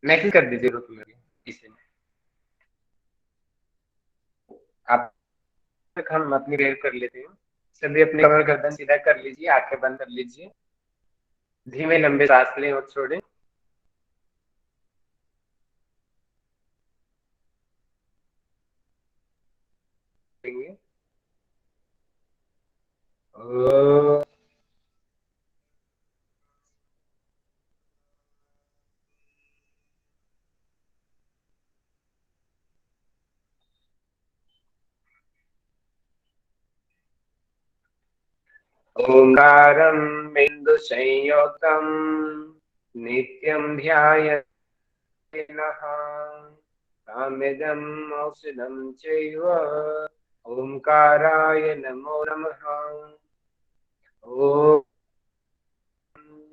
Message कर दीजिए group में इसे। आप तक हम अपनी रेयर कर लेते हैं। सभी अपनी कमर गर्दन सीधा कर लीजिए, आंखें बंद कर लीजिए, धीमे लंबे सांस लें और छोड़ें। ओ, ओंकारं बिंदु संयोगम नित्यं ध्यायते नः। साम्यदम् औषधं चैव ओंकाराय नमो नमः। ओम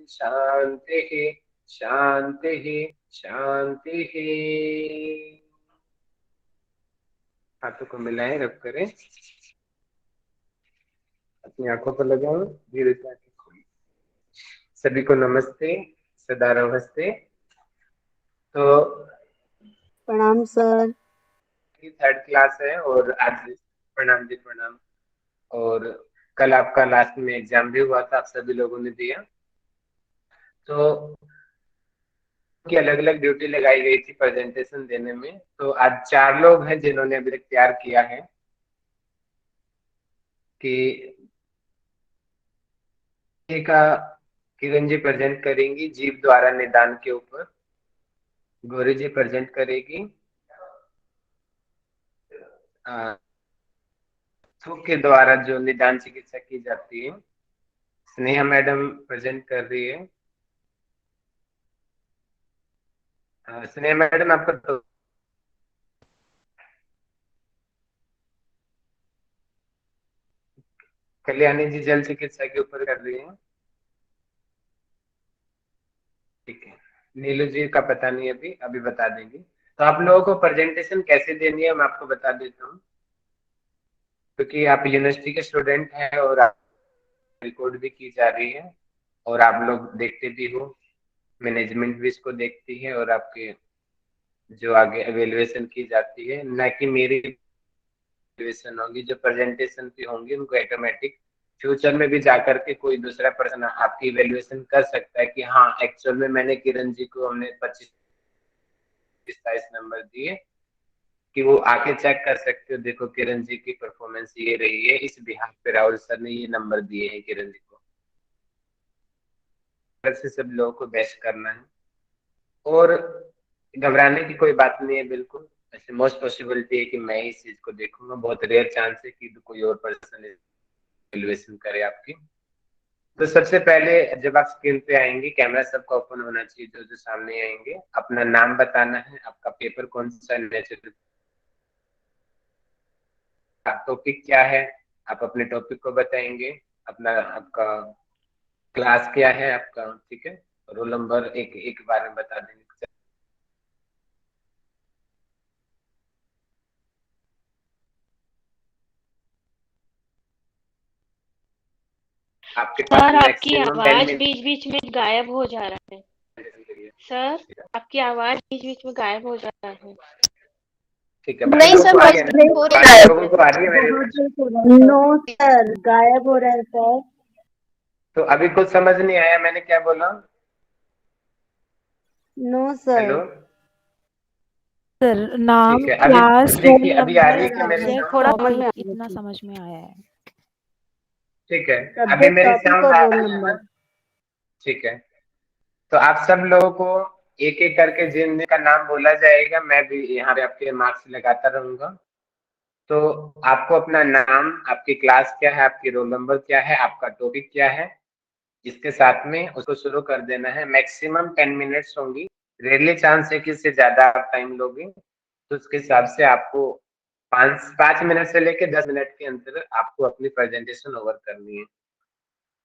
शांति शांति शांति। हाथों को मिलाएं, रब करें, अपनी आंखों पर लगाओ, धीरे से आंखें खोलें। सभी को नमस्ते, सदा नमस्ते। तो प्रणाम सर। थर्ड क्लास है और आज प्रणाम जी प्रणाम। और कल आपका लास्ट में एग्जाम भी हुआ था, आप सभी लोगों ने दिया। तो की अलग अलग ड्यूटी लगाई गई थी प्रेजेंटेशन देने में। तो आज 4 लोग हैं जिन्होंने अभी तक तैयार किया है कि का किरण जी प्रेजेंट करेंगी जीव द्वारा निदान के ऊपर, गौरी जी प्रेजेंट करेगी थूक के द्वारा जो निदान चिकित्सा की जाती है, स्नेहा मैडम प्रेजेंट कर रही है। स्नेहा मैडम आपका तो कल्याणी जी जल चिकित्सा के ऊपर कर रही है। ठीक है, नीलू जी का पता नहीं, अभी अभी बता देंगे। तो आप लोगों को प्रेजेंटेशन कैसे देनी है मैं आपको बता देता हूँ, क्योंकि आप यूनिवर्सिटी के स्टूडेंट हैं और आप रिकॉर्ड भी की जा रही है और आप लोग देखते भी हो, मैनेजमेंट भी इसको देखती है और आपके जो आगे एवेल्युएशन की जाती है, ना कि मेरी एवेल्युएशन होगी। जो प्रेजेंटेशन भी होंगी उनको ऑटोमेटिक फ्यूचर में भी जाकर के कोई दूसरा पर्सन आपकी इवेल्युएशन कर सकता है कि हाँ एक्चुअल में मैंने किरण जी को हमने 25-27 नंबर दिए, कि वो आके चेक कर सकते हो, देखो किरण जी की परफॉर्मेंस ये रही है, इस बिहार पे राहुल सर ने ये नंबर दिए हैं किरण जी को। से सब लोगों को बेस्ट करना है और घबराने की कोई बात नहीं है बिल्कुल। ऐसे मोस्ट पॉसिबिलिटी है कि मैं ही इस चीज को देखूंगा, बहुत रेयर चांस है कि कोई और पर्सन एवेल्युएशन करे आपकी। तो सबसे पहले जब आप स्क्रीन पे आएंगे कैमरा सबका ओपन होना चाहिए, जो जो सामने आएंगे अपना नाम बताना है, आपका पेपर कौन सा नेचुरल, टॉपिक क्या है, आप अपने टॉपिक को बताएंगे, अपना आपका क्लास क्या है आपका, ठीक है, रोल नंबर एक एक बार में बता देंगे। आपके पास सर आपकी मैक्सिमम 10 आवाज मिनट बीच बीच में गायब हो जा रहा है। सर आपकी आवाज बीच बीच में गायब हो जा रहा है। ठीक है, बाकी नहीं लोगों सर, को आ रही है वॉइस ना, ब्रेक हो रही बाकी है। लोगों को आ रही है मेरी बहुत आवाज? जोर से बोल रहे हैं। नो सर, गायब हो रहा है सर। तो अभी कुछ समझ नहीं आया मैंने क्या बोला? No sir. हेलो, सर नाम, ठीक है, अभी क्लास, रोल देखिए अभी आ रही नंबर, है क्या मेरी सब्जेक्ट, साउंड? थोड़ा समझ में टॉपिक, इतना समझ में आया है। ठीक है, अभी सब्जेक्ट, मेरी टॉपिक साउंड और आ रोल रही है ना? नंबर। ठीक है, तो आप सब लोगों को एक एक करके जिन जिन का नाम बोला जाएगा मैं भी यहाँ पे आपके मार्क्स लगाता रहूंगा। तो आपको अपना नाम, आपकी क्लास क्या है, आपकी रोल नंबर क्या है, आपका टॉपिक क्या है, इसके साथ में उसको शुरू कर देना है। मैक्सिमम 10 मिनट्स होंगी, रेयरली चांस है कि इससे ज्यादा आप टाइम लोगे, तो उसके हिसाब से आपको 5 5 मिनट से लेकर 10 मिनट के अंदर आपको अपनी प्रेजेंटेशन ओवर करनी है।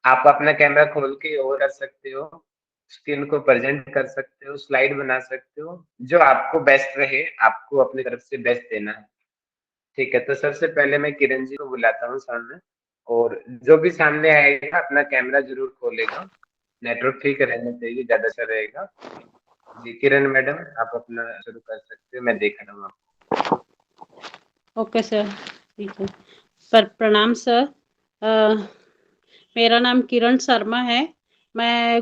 आप अपना कैमरा खोल के ओवर कर सकते हो, स्क्रीन को प्रेजेंट कर सकते हो, स्लाइड बना सकते हो, जो आपको बेस्ट रहे, आपको अपनी तरफ से बेस्ट देना है। ठीक है, तो सबसे पहले मैं किरण जी को बुलाता हूँ सामने, और जो भी सामने आएगा अपना कैमरा जरूर खोलेगा, नेटवर्क ठीक रहना चाहिए, ज्यादा अच्छा रहेगा। जी किरण मैडम, आप अपना शुरू कर सकते हो, मैं देख रहा हूँ आपको। ओके सर, ठीक है। पर प्रणाम सर। मेरा नाम किरण शर्मा है। मैं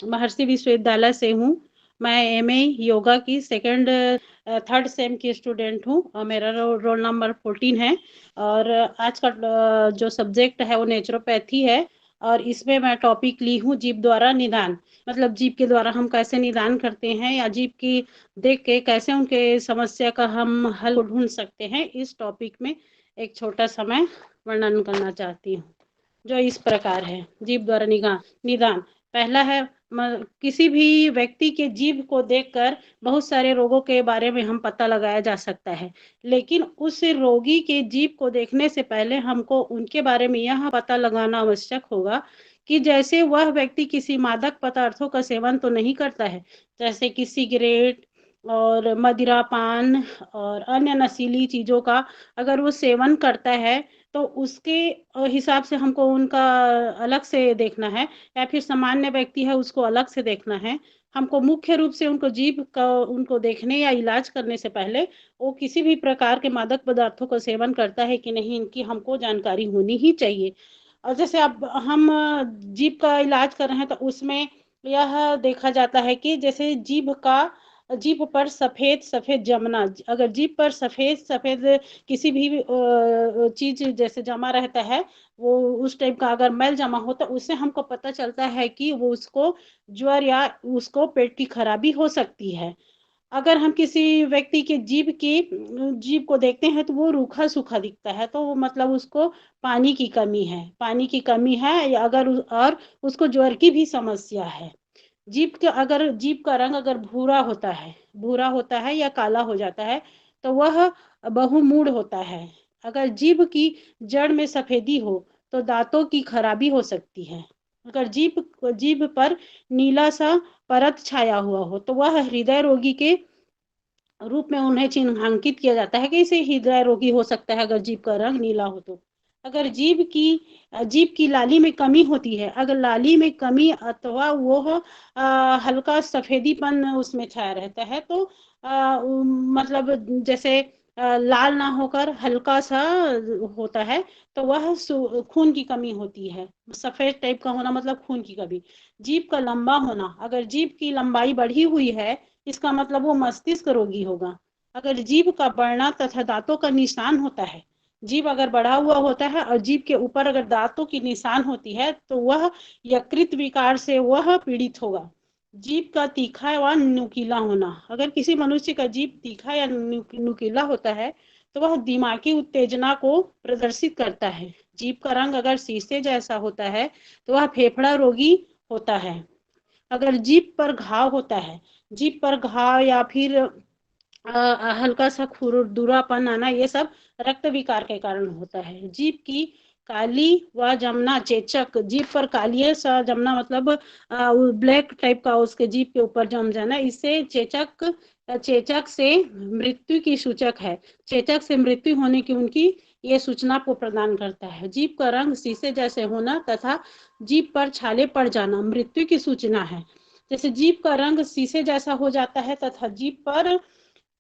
महर्षि विश्वविद्यालय से हूँ। मैं एमए योगा की सेकंड थर्ड सेम की स्टूडेंट हूँ और मेरा रोल नंबर 14 है। और आज का जो सब्जेक्ट है वो नेचुरोपैथी है। और इसमें मैं टॉपिक ली हूँ जीभ द्वारा निदान। मतलब जीभ के द्वारा हम कैसे निदान करते हैं या जीभ की देख के कैसे उनके समस्या का हम हल ढूंढ सकते हैं, इस टॉपिक में एक छोटा सा मैं वर्णन करना चाहती हूँ, जो इस प्रकार है। जीभ द्वारा निदान। पहला है, किसी भी व्यक्ति के जीभ को देखकर बहुत सारे रोगों के बारे में हम पता लगाया जा सकता है। लेकिन उस रोगी के जीभ को देखने से पहले हमको उनके बारे में यह पता लगाना आवश्यक होगा कि जैसे वह व्यक्ति किसी मादक पदार्थों का सेवन तो नहीं करता है, जैसे कि सिगरेट और मदिरा पान और अन्य नशीली चीजों का अगर वो सेवन करता है तो उसके हिसाब से हमको उनका अलग से देखना है, या फिर सामान्य व्यक्ति है उसको अलग से देखना है। हमको मुख्य रूप से उनको जीभ का उनको देखने या इलाज करने से पहले वो किसी भी प्रकार के मादक पदार्थों का सेवन करता है कि नहीं, इनकी हमको जानकारी होनी ही चाहिए। और जैसे अब हम जीभ का इलाज कर रहे हैं तो उसमें यह देखा जाता है कि जैसे जीभ पर सफेद सफेद जमना, अगर जीभ पर सफेद सफेद किसी भी चीज जैसे जमा रहता है, वो उस टाइप का अगर मैल जमा हो तो उससे हमको पता चलता है कि वो उसको ज्वर या उसको पेट की खराबी हो सकती है। अगर हम किसी व्यक्ति के जीभ को देखते हैं तो वो रूखा सूखा दिखता है, तो वो मतलब उसको पानी की कमी है, या अगर और उसको ज्वर की भी समस्या है। जीभ का रंग अगर भूरा होता है या काला हो जाता है तो वह बहुमूढ़ होता है। अगर जीभ की जड़ में सफेदी हो तो दांतों की खराबी हो सकती है। अगर जीभ पर नीला सा परत छाया हुआ हो तो वह हृदय रोगी के रूप में उन्हें चिन्हांकित किया जाता है कि इसे हृदय रोगी हो सकता है अगर जीभ का रंग नीला हो तो। अगर जीभ की लाली में कमी होती है, अगर लाली में कमी अथवा वो हल्का सफेदीपन उसमें छाया रहता है तो मतलब जैसे लाल ना होकर हल्का सा होता है तो वह खून की कमी होती है। सफेद टाइप का होना मतलब खून की कमी। जीभ का लंबा होना, अगर जीभ की लंबाई बढ़ी हुई है इसका मतलब वो मस्तिष्क रोगी होगा। अगर जीभ का बढ़ना तथा दांतों का निशान होता है, जीभ अगर बढ़ा हुआ होता है और जीभ के ऊपर अगर दांतों की निशान होती है तो वह यकृत विकार से वह पीड़ित होगा। जीभ का तीखा व नुकीला होना, अगर किसी मनुष्य का जीभ तीखा या नुकीला होता है तो वह दिमागी उत्तेजना को प्रदर्शित करता है। जीभ का रंग अगर शीशे जैसा होता है तो वह फेफड़ा रोगी होता है। अगर जीभ पर घाव होता है, जीभ पर घाव या फिर हल्का सा खुरदुरापन आना, ये सब रक्त विकार के कारण होता है। जीभ की काली व जमना चेचक, जीभ पर काली सा जमना मतलब ब्लैक टाइप का उसके जीभ के ऊपर जम जाना, इससे चेचक से मृत्यु की सूचक है। चेचक से मृत्यु होने की उनकी ये सूचना को प्रदान करता है। जीभ का रंग शीशे जैसे होना तथा जीभ पर छाले पड़ जाना मृत्यु की सूचना है। जैसे जीभ का रंग शीशे जैसा हो जाता है तथा जीभ पर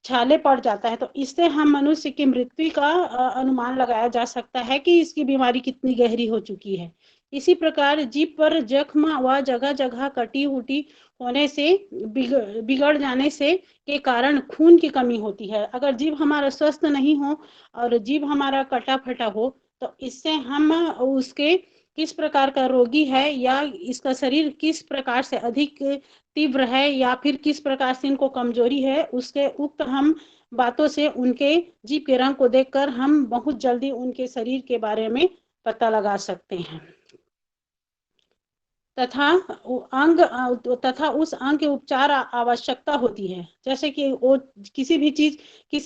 छाले पड़ जाता है तो इससे हम मनुष्य की मृत्यु का अनुमान लगाया जा सकता है कि इसकी बीमारी कितनी गहरी हो चुकी है। इसी प्रकार जीभ पर जख्म व जगह जगह कटी उटी होने से बिगड़ जाने से के कारण खून की कमी होती है। अगर जीभ हमारा स्वस्थ नहीं हो और जीभ हमारा कटा फटा हो तो इससे हम उसके किस प्रकार का रोगी है या इसका शरीर किस प्रकार से अधिक तीव्र है या फिर किस प्रकार से इनको कमजोरी है, उसके उक्त हम बातों से उनके जीभ के रंग को देखकर हम बहुत जल्दी उनके शरीर के बारे में पता लगा सकते हैं। तथा तथा उस अंग के उपचार आवश्यकता होती है। जैसे कि वो किसी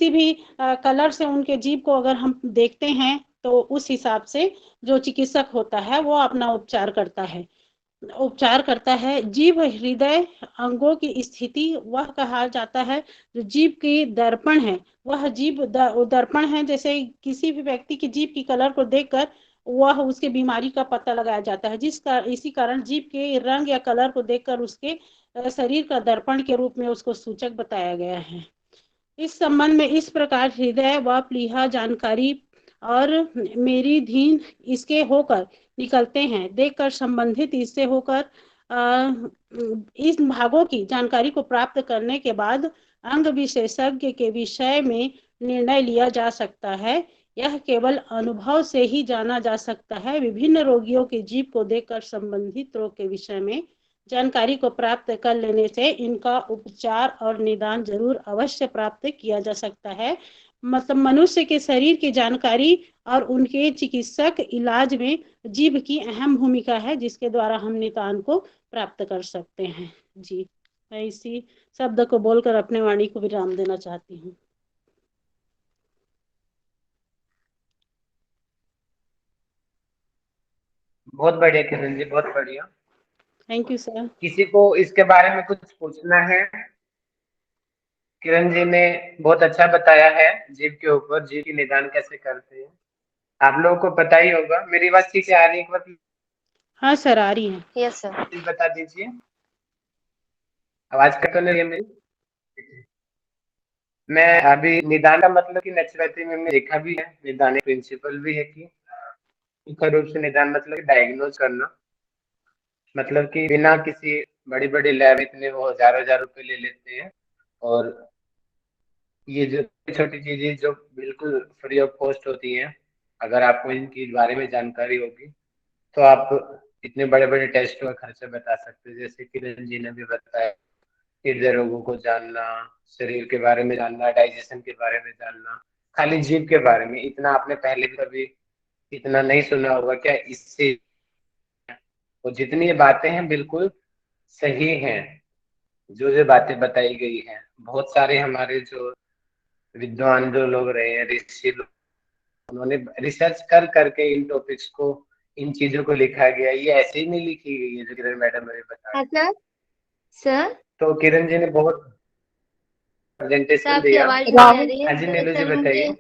भी कलर से उनके जीभ को अगर हम देखते हैं तो उस हिसाब से जो चिकित्सक होता है वो अपना उपचार करता है। जीभ हृदय अंगों की स्थिति वह कहा जाता है जो जीभ की दर्पण है। वह जीभ दर्पण है। जैसे किसी भी व्यक्ति की जीभ की कलर को देखकर वह उसके बीमारी का पता लगाया जाता है। इसी कारण जीभ के रंग या कलर को देखकर उसके शरीर का दर्पण के रूप में उसको सूचक बताया गया है। इस संबंध में इस प्रकार हृदय व प्लीहा जानकारी और मेरिधीन इसके होकर निकलते हैं। देखकर संबंधित इससे होकर इस भागों की जानकारी को प्राप्त करने के बाद अंग विशेषज्ञ के विषय में निर्णय लिया जा सकता है। यह केवल अनुभव से ही जाना जा सकता है। विभिन्न रोगियों की जीभ को देखकर संबंधित रोग के विषय में जानकारी को प्राप्त कर लेने से इनका उपचार और निदान जरूर अवश्य प्राप्त किया जा सकता है। मतलब मनुष्य के शरीर की जानकारी और उनके चिकित्सक इलाज में जीभ की अहम भूमिका है, जिसके द्वारा हम निदान को प्राप्त कर सकते हैं। जी, मैं इसी शब्द को बोलकर अपने वाणी को विराम देना चाहती हूँ। बहुत बढ़िया किरण जी, बहुत बढ़िया। Thank you sir. किसी को इसके बारे में कुछ पूछना है? किरण जी ने बहुत अच्छा बताया है जीभ के ऊपर, जीभ की निदान कैसे करते हैं। आप लोगों को पता ही होगा। मेरी आवाज ठीक से आ रही है? एक बार हाँ सर, आ रही है। Yes sir. प्लीज बता दीजिए, आवाज कट तो नहीं है मेरी? मैं अभी निदान का मतलब कि नेचुरोपैथी में हमने देखा भी है, निदान एक प्रिंसिपल भी है कि मुख्य रूप से निदान मतलब डायग्नोज करना, मतलब कि बिना किसी बड़ी बड़ी लैब, इतने वो हजारों हजार रुपए ले लेते हैं, और ये जो छोटी चीजें जो बिल्कुल फ्री ऑफ कॉस्ट होती हैं, अगर आपको इनके बारे में जानकारी होगी तो आप इतने बड़े बड़े टेस्ट का खर्चा बता सकते हैं। जैसे किरण जी ने भी बताया, हृदय रोगों को जानना, शरीर के बारे में जानना, डाइजेशन के बारे में जानना, खाली जीभ के बारे में इतना आपने पहले भी कभी इतना नहीं सुना होगा क्या इससे। और जितनी ये बातें हैं बिल्कुल सही हैं, जो जो बातें बताई गई हैं। बहुत सारे हमारे जो विद्वान जो लोग रहे हैं, ऋषि लोग, उन्होंने रिसर्च कर करके इन टॉपिक्स को, इन चीजों को लिखा गया। ये ऐसे ही नहीं लिखी गई है जो किरण मैडम ने बताया। हाँ सर। सर तो किरण जी ने बहुत सर प्रेजेंटेशन आपकी दिया। आवाज नहीं आ रही हाँ जी है। नीलू जी सर बताइए।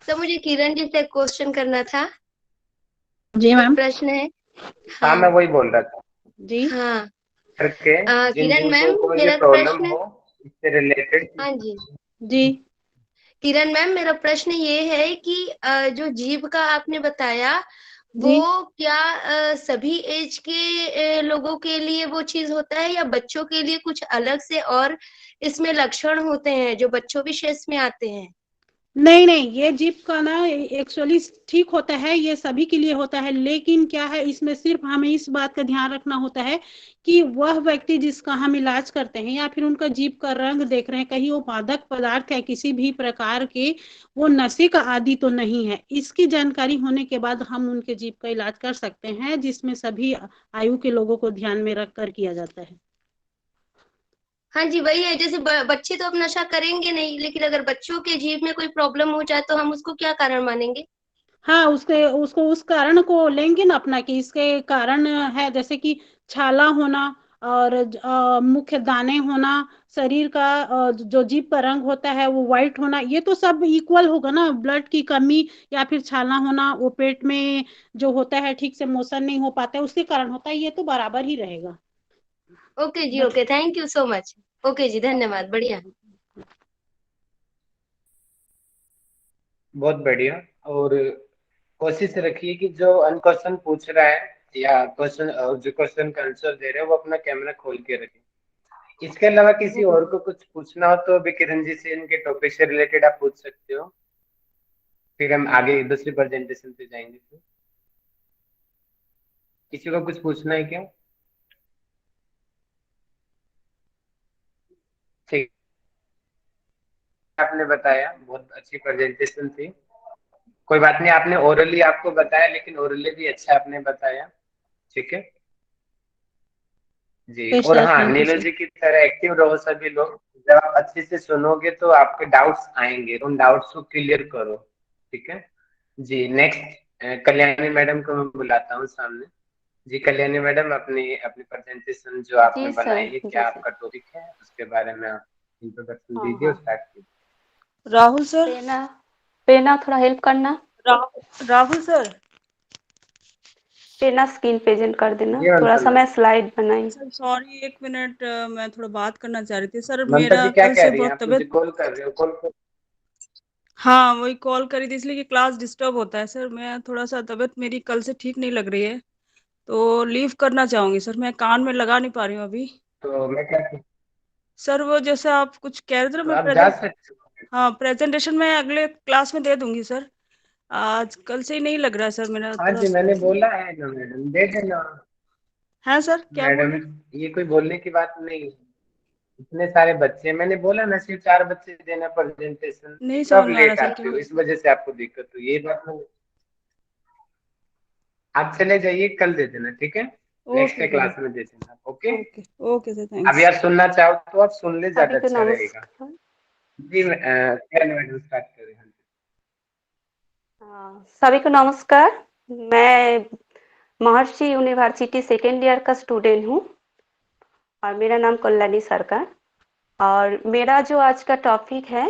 मुझे किरण जी से क्वेश्चन करना था। जी एक मैम। प्रश्न है। हाँ, मैं हाँ। वही बोल रहा था जी। हाँ। करके, जिन किरण जिन को मैम कोई भी मेरा प्रॉब्लम प्रश्न। हो इससे रिलेटेड। हाँ जी। जी। किरण मैम मेरा प्रश्न ये है कि जो जीभ का आपने बताया जी। वो क्या सभी एज के लोगों के लिए वो चीज होता है, या बच्चों के लिए कुछ अलग से और इसमें लक्षण होते हैं जो बच्चों विशेष में आते हैं? नहीं नहीं, ये जीप का ना एक्चुअली ठीक होता है, ये सभी के लिए होता है। लेकिन क्या है, इसमें सिर्फ हमें इस बात का ध्यान रखना होता है कि वह व्यक्ति जिसका हम इलाज करते हैं या फिर उनका जीभ का रंग देख रहे हैं, कहीं वो मादक पदार्थ है किसी भी प्रकार के, वो नशे का आदि तो नहीं है। इसकी जानकारी होने के बाद हम उनके जीभ का इलाज कर सकते हैं, जिसमें सभी आयु के लोगों को ध्यान में रख कर किया जाता है। हाँ जी, वही है। जैसे बच्चे तो अब नशा करेंगे नहीं, लेकिन अगर बच्चों के जीभ में कोई प्रॉब्लम हो जाए तो हम उसको क्या कारण मानेंगे? हाँ, उसके उसको उस कारण को लेंगे ना अपना, कि इसके कारण है, जैसे कि छाला होना और मुख्य दाने होना, शरीर का जो जीभ का रंग होता है वो व्हाइट होना, ये तो सब इक्वल होगा ना। ब्लड की कमी या फिर छाला होना, वो पेट में जो होता है ठीक से मोशन नहीं हो पाता है, उसके कारण होता है, ये तो बराबर ही रहेगा। ओके जी, but okay, thank you so much. Okay जी, धन्यवाद, बढ़िया। बहुत बढ़िया। और कोशिश रखिए कि जो क्वेश्चन पूछ रहा है या क्वेश्चन जो क्वेश्चन का आंसर दे रहे हैं वो अपना कैमरा खोल के रखें। इसके अलावा किसी और को कुछ पूछना हो तो भी किरण जी से इनके टॉपिक से रिलेटेड आप पूछ सकते हो, फिर हम आगे दूसरी प्रेजेंटेशन पे जाएंगे। तो किसी को कुछ पूछना है क्या? ठीक, आपने बताया, बहुत अच्छी प्रेजेंटेशन थी। कोई बात नहीं, आपने ओरली आपको बताया, लेकिन ओरली भी अच्छा आपने बताया। ठीक है जी। ओके और सर, हाँ, थैंक यू नीलू सर। जी की तरह एक्टिव रहो सभी लोग। जब आप अच्छे से सुनोगे तो आपके डाउट्स आएंगे, उन डाउट्स को क्लियर करो। ठीक है जी। नेक्स्ट कल्याणी मैडम को मैं बुलाता हूँ सामने। जी कल्याणी मैडम, अपनी अपनी प्रेजेंटेशन जो आपने जी बनाई सर, है, जी क्या सर। आपका टॉपिक है उसके बारे में आप इंट्रोडक्शन हाँ दीजिए और हाँ। स्टार्ट कीजिए। राहुल सर। पेना, पेना थोड़ा हेल्प करना। राहुल सर। प्रेरणा स्क्रीन प्रेजेंट कर देना, जी थोड़ा ममता सा मैम। मैं स्लाइड बनाई। सर सॉरी, एक मिनट, मैं थोड़ा बात करना चाह रही थी सर। ममता मेरा जी क्या कल कह से रही हैं बहुत आप? मुझे तबीयत, कॉल कर रहे हो? कॉल कर। हाँ वही कॉल करी थी इसलिए कि क्लास डिस्टर्ब होता है सर। मैं थोड़ा सा तबीयत मेरी कल से ठीक नहीं लग रही है, तो लीव करना चाहूंगी सर। मैं कान में लगा नहीं पा रही हूँ अभी। तो मैं क्या सर वो जैसे आप कुछ कह रहे थे ना, तो मैं आप जा प्रेजेंट, सकते हो। हाँ प्रेजेंटेशन मैं अगले क्लास में दे दूंगी सर। आज कल से ही नहीं लग रहा है सर मेरा हाँ थोड़ा। जी, मैंने बोला है ना मैडम, दे देना। है सर, क्या बोल मैडम, रहे हैं? ये कोई बोलने की बात नहीं है। इतने सारे बच्चे हैं, मैंने बोला ना सिर्फ 4 बच्चे देना प्रेजेंटेशन। नहीं समझ कब में आ रहा लेट सर आते क्या। हो, इस वजह से आपको दिक्कत हुई, ये बात नहीं। आप चले जाइए, कल दे देना, ठीक है? Next okay sir. क्लास में दे देना, ओके? ओके ओके सर, अब थैंक्स। यार सुनना चाहो तो आप सुन ले, सभी ज्यादा को अच्छा रहेगा। नमस्कार। जी चलो मैडम स्टार्ट करें। हाँ जी। सभी को नमस्कार। मैं महर्षि यूनिवर्सिटी सेकेंड ईयर का स्टूडेंट हूँ और मेरा नाम कल्याणी सरकार। और मेरा जो आज का टॉपिक है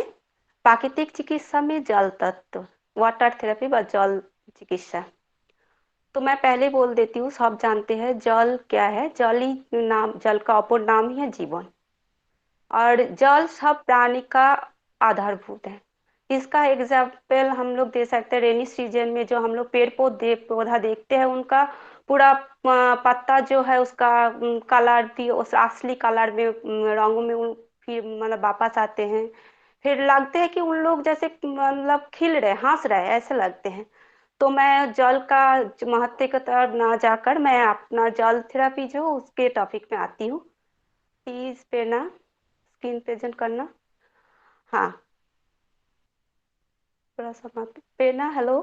प्राकृतिक चिकित्सा में जल तत्व, वाटर थेरेपी व जल चिकित्सा। तो मैं पहले बोल देती हूँ, सब जानते हैं जल क्या है। जल ही नाम, जल का अपर नाम ही है जीवन। और जल सब प्राणी का आधारभूत है। इसका एग्जाम्पल हम लोग दे सकते हैं रेनी सीजन में जो हम लोग पेड़ पौधा देखते हैं, उनका पूरा पत्ता जो है उसका कलर भी उस असली कलर में रंगों में फिर मतलब वापस आते हैं। फिर लगते हैं कि उन लोग जैसे मतलब खिल रहे, हंस रहे, ऐसे लगते हैं। तो मैं जल का महत्व की तरफ ना जाकर मैं अपना जल थेरेपी जो उसके टॉपिक में आती हूँ। प्लीज प्रेरणा स्क्रीन प्रेजेंट करना। हाँ, थोड़ा सा मत प्रेरणा, हेलो।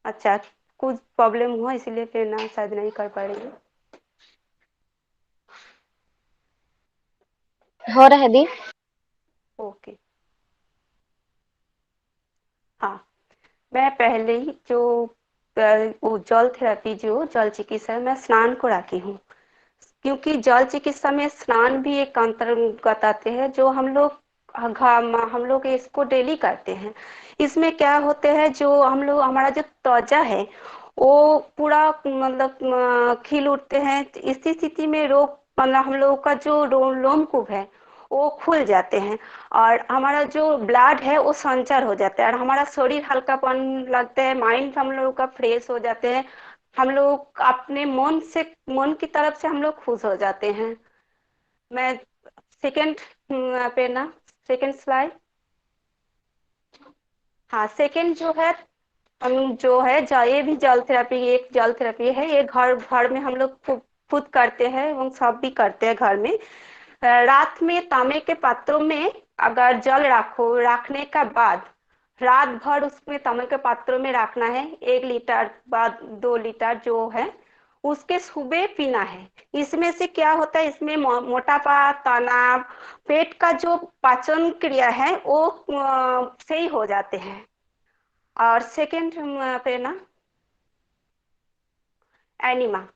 अच्छा, कुछ प्रॉब्लम हुआ इसीलिए प्रेरणा शायद नहीं कर पा रही है। हो रहा है दी। ओके। हाँ, मैं पहले ही जो वो जल थेरेपी जो जल चिकित्सा है, मैं स्नान को रखी हूँ। क्योंकि जल चिकित्सा में स्नान भी एक अंतर्गत आते हैं जो हम लोग इसको डेली करते हैं। इसमें क्या होते हैं, जो हम लोग हमारा जो त्वचा है वो पूरा मतलब खिल उठते हैं। इसी स्थिति में रोग मतलब हम लोगों का जो लोमकूप है वो खुल जाते हैं और हमारा जो ब्लड है वो संचार हो जाता है और हमारा शरीर हल्कापन लगता है, माइंड हम लोगों का फ्रेश हो जाते हैं। हम लोग अपने मन की तरफ से हम लोग खुश हो जाते हैं। मैं सेकंड पे ना, सेकंड स्लाइड। हाँ, सेकंड जो है हम जो है ये भी जल थेरेपी, एक जल थेरेपी है। ये घर घर में हम लोग खुद करते हैं एवं सब भी करते हैं घर में। रात में तांबे के पात्रों में अगर जल रखने का बाद रात भर उसमें तांबे के पात्रों में रखना है। 1 लीटर बाद 2 लीटर जो है उसके सुबह पीना है। इसमें से क्या होता है, इसमें मोटापा, तनाव, पेट का जो पाचन क्रिया है वो सही हो जाते हैं। और सेकेंड पे ना एनिमा।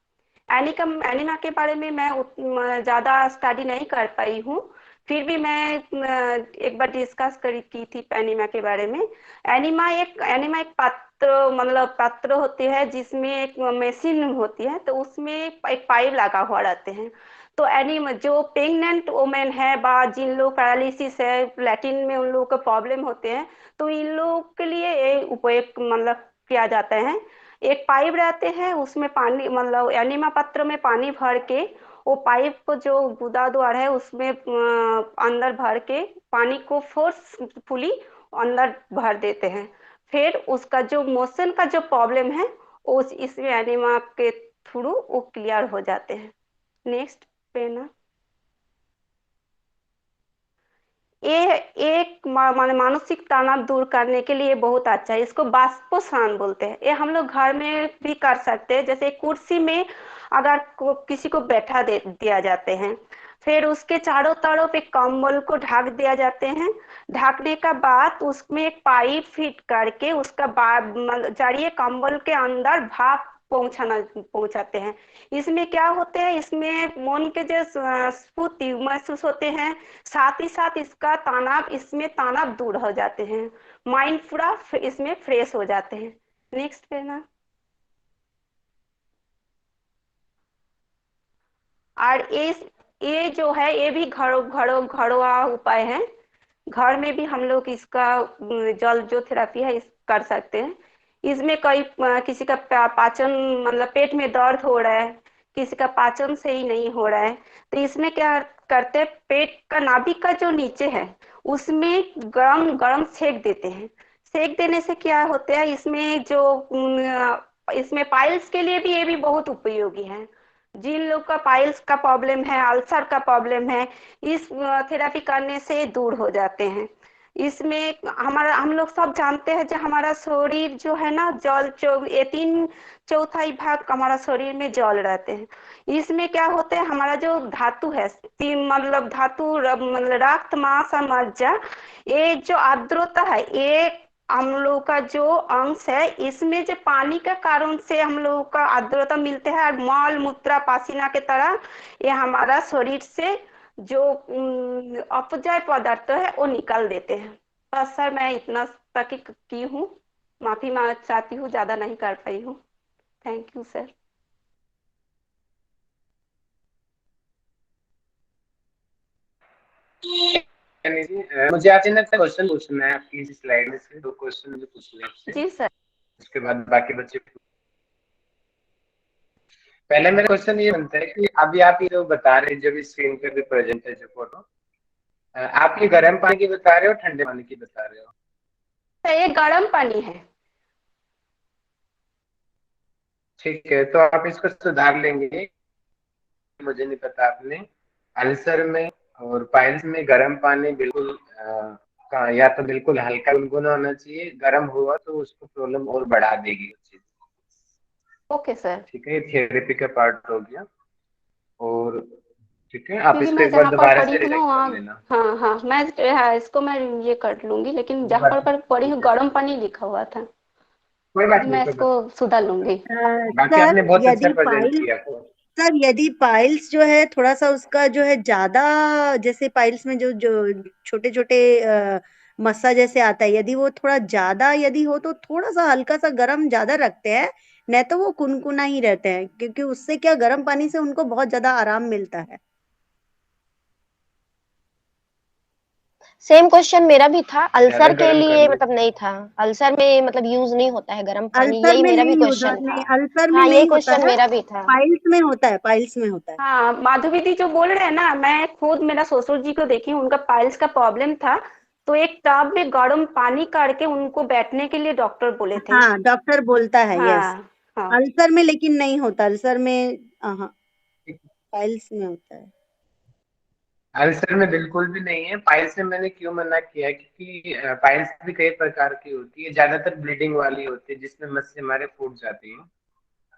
एनिमा के बारे में मैं ज्यादा स्टडी नहीं कर पाई हूँ। फिर भी मैं एक बार डिस्कस करी की थी एनिमा के बारे में। एनिमा एक पात्र मतलब पात्र होती है जिसमें एक मशीन होती है, तो उसमें एक पाइप लगा हुआ रहते हैं। तो एनिमा जो प्रेग्नेंट वोमेन है बा जिन लोग पैरालिसिस है, लैटिन में उन लोगों को प्रॉब्लम होते हैं, तो इन लोगों के लिए ये उपयोग मतलब किया जाता है। एक पाइप रहते हैं उसमें पानी मतलब एनिमा पात्र में पानी भर के वो पाइप को जो गुदा द्वार है उसमें अंदर भर के पानी को फोर्सफुली अंदर भर देते हैं। फिर उसका जो मोशन का जो प्रॉब्लम है उस इसमें एनिमा के थ्रू वो क्लियर हो जाते हैं। नेक्स्ट पे ना, ये एक माने मानसिक तनाव दूर करने के लिए बहुत अच्छा है। इसको बाष्पोशान बोलते हैं। ये हम लोग घर में भी कर सकते हैं। जैसे कुर्सी में अगर किसी को बैठा दिया जाते हैं, फिर उसके चारों तरफ एक कंबल को ढक दिया जाते हैं। ढकने का बाद उसमें एक पाइप फिट करके उसका जरिए कंबल के अंदर भाप पहुंचाते हैं। इसमें क्या होते हैं, इसमें मन के जो स्फूर्ति महसूस होते हैं, साथ ही साथ इसका तनाव दूर हो जाते हैं। माइंड पूरा इसमें फ्रेश हो जाते हैं। नेक्स्ट लेना। और ये जो है ये भी घरोआ उपाय है। घर में भी हम लोग इसका जल जो थेरेपी है इस कर सकते हैं। इसमें किसी का पाचन मतलब पेट में दर्द हो रहा है, किसी का पाचन सही नहीं हो रहा है, तो इसमें क्या करते हैं, पेट का नाभि का जो नीचे है उसमें गरम गरम सेक देते हैं। सेक देने से क्या होता है, इसमें पाइल्स के लिए भी ये भी बहुत उपयोगी है। जिन लोग का पाइल्स का प्रॉब्लम है, अल्सर का प्रॉब्लम है, इस थेरेपी करने से दूर हो जाते हैं। इसमें हम लोग सब जानते हैं जो हमारा शरीर जो है ना ये 3/4 भाग हमारा शरीर में जल रहते हैं। इसमें क्या होता है, हमारा जो धातु है, मतलब धातु मतलब रक्त मांस और मज्जा, ये जो आर्द्रता है, ये हम लोग का जो अंश है इसमें जो पानी के कारण से हम लोग का आर्द्रता मिलते हैं, और मल मूत्र पसीना के तरह ये हमारा शरीर से जो अपजाय पदार्थ है वो निकाल देते हैं। बस सर मैं इतना तक ही की हूँ, माफी मांग चाहती हूँ, ज्यादा नहीं कर पाई हूँ। Thank you sir. मुझे आपसे ना क्वेश्चन पूछना है, आपकी इस स्लाइड में से 2 क्वेश्चन मुझे पूछने हैं आपसे। जी सर। उसके बाद बाकी बच्चे। पहले मेरा क्वेश्चन ये बनता है कि अभी आप ये जो बता रहे हैं, जो भी स्क्रीन पे भी प्रेजेंट है जो फोटो, आप ये गर्म पानी की बता रहे हो ठंडे पानी की बता रहे हो? तो ये गर्म पानी है। ठीक है, तो आप इसको सुधार लेंगे। मुझे नहीं पता, आपने अल्सर में और पाइल्स में गर्म पानी बिल्कुल या तो बिल्कुल हल्का गुनगुना होना चाहिए, गर्म हुआ तो उसको प्रॉब्लम और बढ़ा देगी उस चीज। Okay sir. ठीक है, ये थेरेपी का पार्ट हो गया। और ठीक है, आप क्योंकि इसको मैं एक बार जहाँ पर दोबारा पढ़ी से हूँ ना रिवाइज कर वहाँ, लेना। हाँ हाँ मैं हाँ, इसको मैं ये कर लूंगी, लेकिन जहाँ पर पढ़ी हूँ ठीक है, गर्म पानी लिखा हुआ था, कोई बात नहीं, मैं कोई इसको बात सुधार लूंगी। नहीं। बाकी सर आपने बहुत अच्छा यदि प्रेजेंट पाइल्स किया तो। सर यदि पाइल्स जो है थोड़ा सा उसका जो है ज्यादा, जैसे पाइल्स में जो जो छोटे छोटे मस्सा जैसे आता है, यदि वो थोड़ा ज्यादा यदि हो तो थोड़ा सा हल्का सा गर्म ज्यादा रखते हैं, नहीं तो वो कुनकुना ही रहते हैं, क्योंकि उससे क्या गर्म पानी से उनको बहुत ज्यादा आराम मिलता है। सेम क्वेश्चन मेरा भी था, ज्यादा अल्सर के गर्म लिए करने मतलब से नहीं था। अल्सर में मतलब यूज नहीं होता है गर्म पानी, अल्सर यही में मेरा भी नहीं होता, क्वेश्चन नहीं था। अल्सर में हाँ यही नहीं होता क्वेश्चन है, मेरा भी था। पाइल्स में होता है, पाइल्स में होता है। हाँ माधवी दी जो बोल रहे हैं ना, मैं खुद मेरा ससुर जी को देखी, उनका पाइल्स का प्रॉब्लम था, तो एक टब में गर्म पानी करके उनको बैठने के लिए डॉक्टर बोले थे। हाँ डॉक्टर बोलता है, यस। हाँ हाँ। अल्सर में लेकिन नहीं होता, अल्सर में हाँ पाइल्स में होता है। अल्सर में बिल्कुल भी नहीं है। पाइल्स में मैंने क्यों मना किया, क्योंकि पाइल्स भी कई प्रकार की होती है, ज्यादातर ब्लीडिंग वाली होती है जिसमें मस्से हमारे फूट जाती हैं।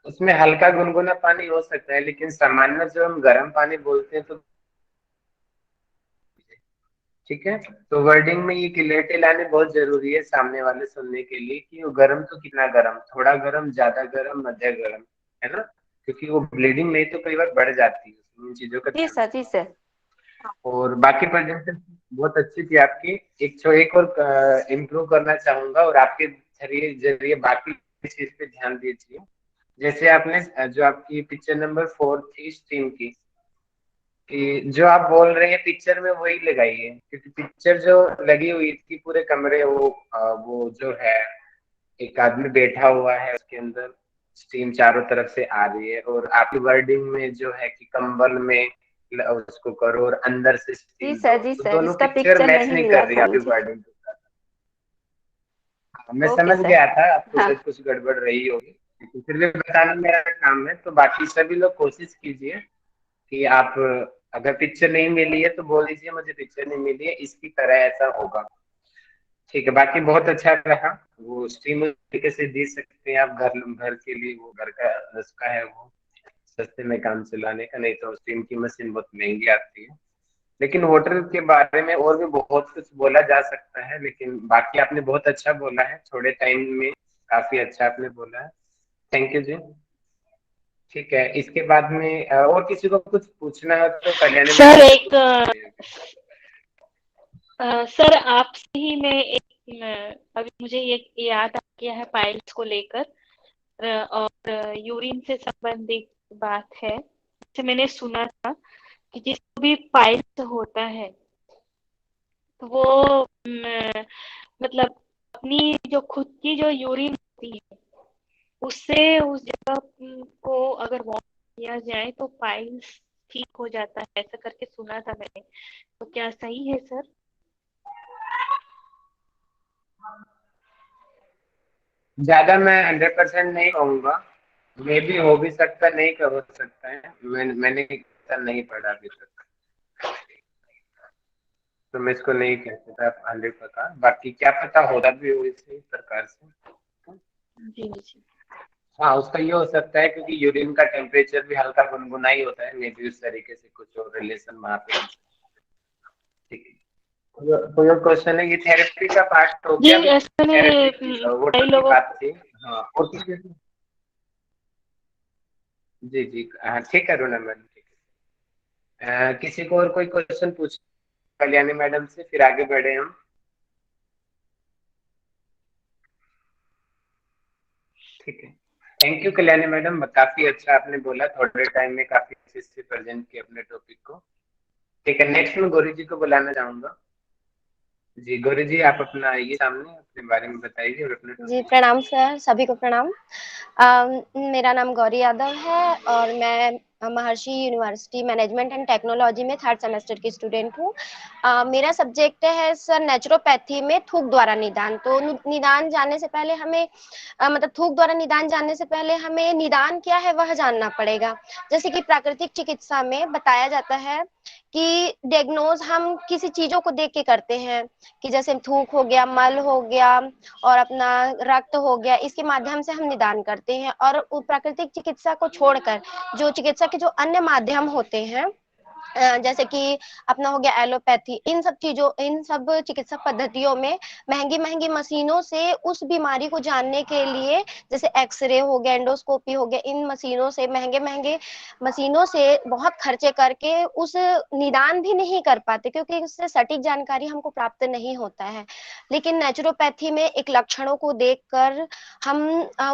उसमें हल्का गुनगुना पानी हो सकता है, लेकिन सामान्य जो हम गर्म पानी बोलते हैं तो ठीक है। तो वर्डिंग में ये क्लियरिटी लानी बहुत जरूरी है सामने वाले सुनने के लिए, कि वो गर्म तो कितना गर्म, थोड़ा गर्म, ज्यादा गर्म, मध्य गर्म, है ना? क्योंकि वो ब्लीडिंग नहीं तो कई बार बढ़ जाती है, इन चीजों का जी ध्यान सर, जी रखना। सर। और बाकी प्रेजेंटेशन बहुत अच्छी थी आपकी। एक और इम्प्रूव करना चाहूंगा, और आपके जरिए बाकी चीज पे ध्यान दीजिए। जैसे आपने जो आपकी पिक्चर नंबर 4 थी स्ट्रीम की, कि जो आप बोल रहे हैं पिक्चर में वही लगाइए, क्योंकि पिक्चर जो लगी हुई थी पूरे कमरे, वो जो है एक आदमी बैठा हुआ है, उसके अंदर स्टीम चारों तरफ से आ रही है, और आपकी वर्डिंग में जो है कि कंबल में उसको करो और अंदर से जी स्टीम दो, सर, जी तो सर, दोनों इसका पिक्चर पिक्चर मैच नहीं नहीं मिला कर रही था आपकी मुझे। वर्डिंग के साथ। मैं ओके समझ सर। गया था आपको हाँ। शायद कुछ गड़बड़ रही होगी, लेकिन फिर भी बताना मेरा काम है। तो बाकी सभी लोग कोशिश कीजिए कि आप अगर पिक्चर नहीं मिली है तो बोल दीजिए मुझे पिक्चर नहीं मिली है, इसकी तरह ऐसा होगा। ठीक है, बाकी बहुत अच्छा रहा। वो स्ट्रीम तरीके से दे सकते हैं आप, घर घर के लिए वो घर का नुस्खा है, वो सस्ते में काम चलाने का। नहीं तो स्ट्रीम की मशीन बहुत महंगी आती है। लेकिन होटल के बारे में और भी बहुत कुछ बोला जा सकता है, लेकिन बाकी आपने बहुत अच्छा बोला है, थोड़े टाइम में काफी अच्छा आपने बोला है। थैंक यू जी। ठीक है, इसके बाद में और किसी को कुछ पूछना है तो कल्याणी सर मैडम से एक पूछ सकते हैं। सर आपसे ही मैं एक अभी मुझे ये याद आ गया है पाइल्स को लेकर। और यूरिन से संबंधित बात है, जैसे मैंने सुना था कि जिसको भी पाइल्स होता है तो वो मतलब अपनी जो खुद की जो यूरिन होती है उससे उस जगह को अगर वॉश किया जाए तो पाइल्स ठीक हो जाता है, ऐसा करके सुना था मैंने। तो क्या सही है सर? ज्यादा मैं 100% नहीं कहूंगा, मे भी हो भी सकता, नहीं का हो सकता है। मैंने इतना नहीं पढ़ा अभी तक, तो मैं इसको नहीं कह सकता 100%। बाकी क्या पता होता भी हो इसी प्रकार से। जी जी। हाँ, उसका ये हो सकता है क्योंकि यूरिन का टेम्परेचर भी हल्का गुनगुना ही होता है, मे बी उस तरीके से कुछ और रिलेशन वहाँ पे हो सकता है। ठीक है, कोई और क्वेश्चन है? ये थेरेपी का पार्ट हो जी गया। अभी ऐसे थेरेपी में की वो कई की लोगों बात थी। हाँ, और किसी जी जी, हाँ ठीक है रोना मैम, ठीक है। किसी को और कोई क्वेश्चन पूछ कल्याणी मैडम से, फिर आगे बढ़े हम। ठीक है, थैंक यू कल्याणी मैडम, काफी अच्छा आपने बोला, थोड़े टाइम में काफी अच्छे से प्रेजेंट किया अपने टॉपिक को। ठीक है, नेक्स्ट मैं गौरी जी को बुलाना चाहूंगा। जी गौरी जी, आप अपना आइए सामने, अपने बारे में बताइए और अपने जी टॉपिक। प्रणाम सर, सभी को प्रणाम। मेरा नाम गौरी यादव है और मैं महर्षि यूनिवर्सिटी मैनेजमेंट एंड टेक्नोलॉजी में 3rd सेमेस्टर की स्टूडेंट हूँ। मेरा सब्जेक्ट है सर नेचुरोपैथी में थूक द्वारा निदान। तो निदान जानने से पहले हमें मतलब थूक द्वारा निदान जानने से पहले हमें निदान क्या है वह जानना पड़ेगा। जैसे कि प्राकृतिक चिकित्सा में बताया जाता है कि डायग्नोज हम किसी चीजों को देख के करते हैं, कि जैसे थूक हो गया, मल हो गया और अपना रक्त हो गया, इसके माध्यम से हम निदान करते हैं। और प्राकृतिक चिकित्सा को छोड़कर जो चिकित्सा के जो अन्य माध्यम होते हैं, जैसे कि अपना हो गया एलोपैथी, इन सब चीजों, इन सब चिकित्सा पद्धतियों में महंगी महंगी मशीनों से उस बीमारी को जानने के लिए, जैसे एक्सरे हो गया, एंडोस्कोपी हो गया, इन मशीनों से, महंगे महंगे मशीनों से बहुत खर्चे करके उस निदान भी नहीं कर पाते, क्योंकि उससे सटीक जानकारी हमको प्राप्त नहीं होता है। लेकिन नेचुरोपैथी में एक लक्षणों को देखकर हम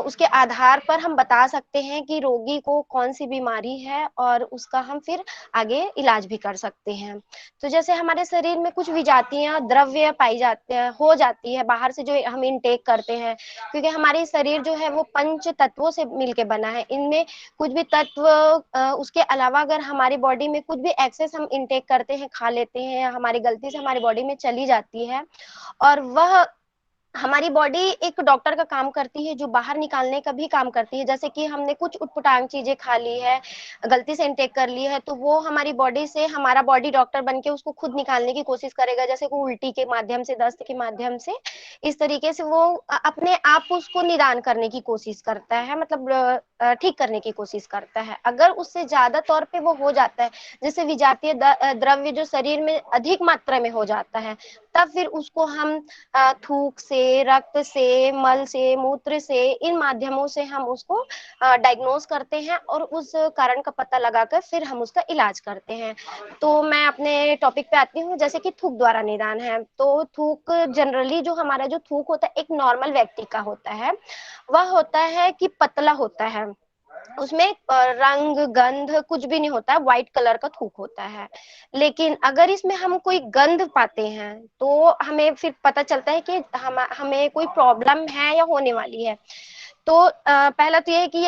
उसके आधार पर हम बता सकते हैं कि रोगी को कौन सी बीमारी है और उसका हम फिर आगे इलाज भी कर सकते हैं। तो जैसे हमारे शरीर में कुछ विजातीय द्रव्य पाई जाते हैं, हो जाती है बाहर से जो हम इनटेक करते हैं, क्योंकि हमारी शरीर जो है वो पंच तत्वों से मिलके बना है। इनमें कुछ भी तत्व उसके अलावा अगर हमारी बॉडी में कुछ भी एक्सेस हम इनटेक करते हैं, खा लेते हैं, हमारी गलती से हमारी बॉडी में चली जाती है और वह हमारी बॉडी एक डॉक्टर का काम करती है जो बाहर निकालने का भी काम करती है। जैसे कि हमने कुछ उटपटांग चीजें खा ली है, गलती से इनटेक कर ली है, तो वो हमारी बॉडी से, हमारा बॉडी डॉक्टर बन के उसको खुद निकालने की कोशिश करेगा, जैसे कि उल्टी के माध्यम से, दस्त के माध्यम से। इस तरीके से वो अपने आप उसको निदान करने की कोशिश करता है, मतलब ठीक करने की कोशिश करता है। अगर उससे ज्यादा तौर पे वो हो जाता है, जैसे विजातीय द्रव्य जो शरीर में अधिक मात्रा में हो जाता है, तब फिर उसको हम थूक से, रक्त से, मल से, मूत्र से, इन माध्यमों से हम उसको डायग्नोज करते हैं और उस कारण का पता लगाकर फिर हम उसका इलाज करते हैं। तो मैं अपने टॉपिक पे आती हूँ, जैसे कि थूक द्वारा निदान है। तो थूक जनरली जो हमारा जो थूक होता है एक नॉर्मल व्यक्ति का होता है, वह होता है कि पतला होता है, उसमें रंग गंध कुछ भी नहीं होता है, व्हाइट कलर का थूक होता है। लेकिन अगर इसमें हम कोई गंध पाते हैं तो हमें फिर पता चलता है कि हमें कोई प्रॉब्लम है या होने वाली है। तो पहला तो ये है कि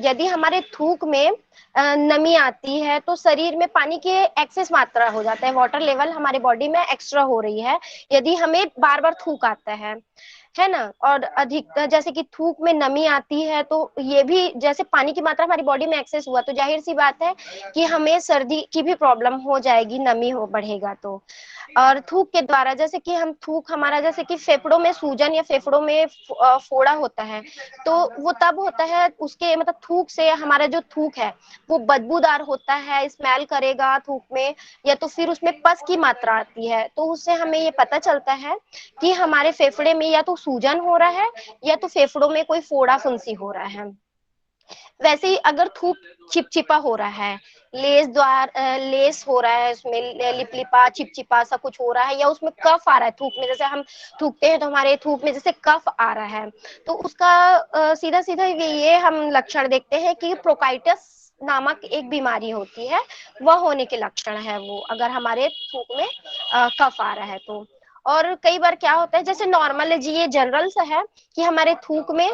यदि हमारे थूक में नमी आती है तो शरीर में पानी की एक्सेस मात्रा हो जाता है, वाटर लेवल हमारे बॉडी में एक्स्ट्रा हो रही है यदि हमें बार बार थूक आता है ना। और अधिक जैसे कि थूक में नमी आती है तो ये भी, जैसे पानी की मात्रा हमारी बॉडी में एक्सेस हुआ तो जाहिर सी बात है कि हमें सर्दी की भी प्रॉब्लम हो जाएगी, नमी हो बढ़ेगा तो। और थूक के द्वारा, जैसे कि हम थूक हमारा, जैसे कि फेफड़ों में सूजन या फेफड़ों में फोड़ा होता है, तो वो तब होता है उसके मतलब थूक से, हमारा जो थूक है वो बदबूदार होता है, स्मेल करेगा थूक में, या तो फिर उसमें पस की मात्रा आती है, तो उससे हमें ये पता चलता है कि हमारे फेफड़े में या तो सूजन हो रहा है या तो फेफड़ों में कोई फोड़ा फुंसी हो रहा है। वैसे ही अगर थूक चिपचिपा हो रहा है, लेस हो रहा है, उसमें लिपलिपा चिपचिपा सा कुछ हो रहा है, या उसमें कफ आ रहा है थूक में, जैसे हम थूकते हैं तो हमारे थूक में जैसे कफ आ रहा है, तो उसका सीधा सीधा ये हम लक्षण देखते हैं कि प्रोकाइटिस नामक एक बीमारी होती है, वह होने के लक्षण है वो, अगर हमारे थूक में कफ आ रहा है तो। और कई बार क्या होता है, जैसे नॉर्मल है जी, ये जनरल सा है कि हमारे थूक में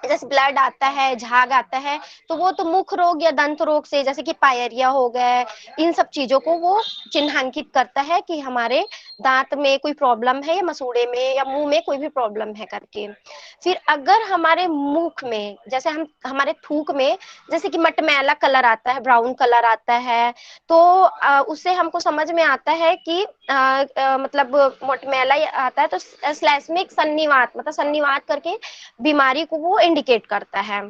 जैसे ब्लड आता है, झाग आता है, तो वो तो मुख रोग या दंत रोग से, जैसे कि पायरिया हो गए, इन सब चीजों को वो चिन्हांकित करता है कि हमारे दांत में कोई प्रॉब्लम है, या मसूड़े में या मुंह में कोई भी प्रॉब्लम है करके। फिर अगर हमारे मुख में, जैसे हम हमारे थूक में जैसे कि मटमैला कलर आता है, ब्राउन कलर आता है, तो उससे हमको समझ में आता है कि मतलब मटमैला आता है, तो स्लैस्मिक सन्निवात, मतलब सन्निवात करके बीमारी को वो इंडिकेट करता है।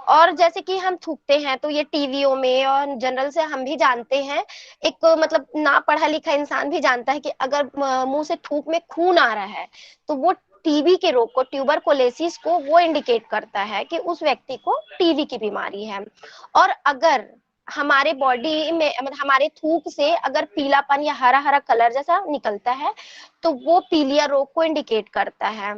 और जैसे कि हम थूकते हैं तो ये टीवियों में और जनरल से हम भी जानते हैं, एक मतलब ना पढ़ा लिखा इंसान भी जानता है कि अगर मुंह से थूक में खून आ रहा है तो वो टीबी के रोग को, ट्यूबरकुलोसिस को वो इंडिकेट करता है कि उस व्यक्ति को टीबी की बीमारी है। और अगर हमारे बॉडी में मतलब हमारे थूक से अगर पीलापन या हरा हरा कलर जैसा निकलता है तो वो पीलिया रोग को इंडिकेट करता है।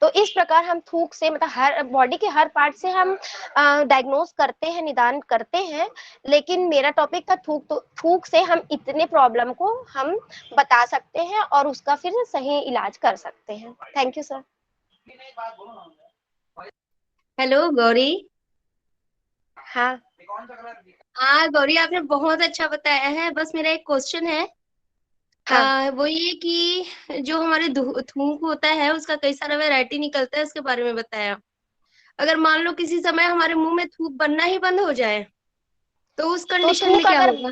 तो इस प्रकार हम थूक से, मतलब हर बॉडी के हर पार्ट से हम डायग्नोज करते हैं, निदान करते हैं। लेकिन मेरा टॉपिक था थूक, तो थूक से हम इतने प्रॉब्लम को हम बता सकते हैं और उसका फिर सही इलाज कर सकते हैं। Thank you sir. Hello Gauri. हाँ हाँ गौरी, आपने बहुत अच्छा बताया है। बस मेरा एक क्वेश्चन है। हाँ। वो ये कि जो हमारे थूक होता है उसका कई सारा वैरायटी निकलता है, उसके बारे में बताया। अगर मान लो किसी समय हमारे मुंह में थूक बनना ही बंद हो जाए तो उस तो कंडीशन में थूक क्या अगर, होगा?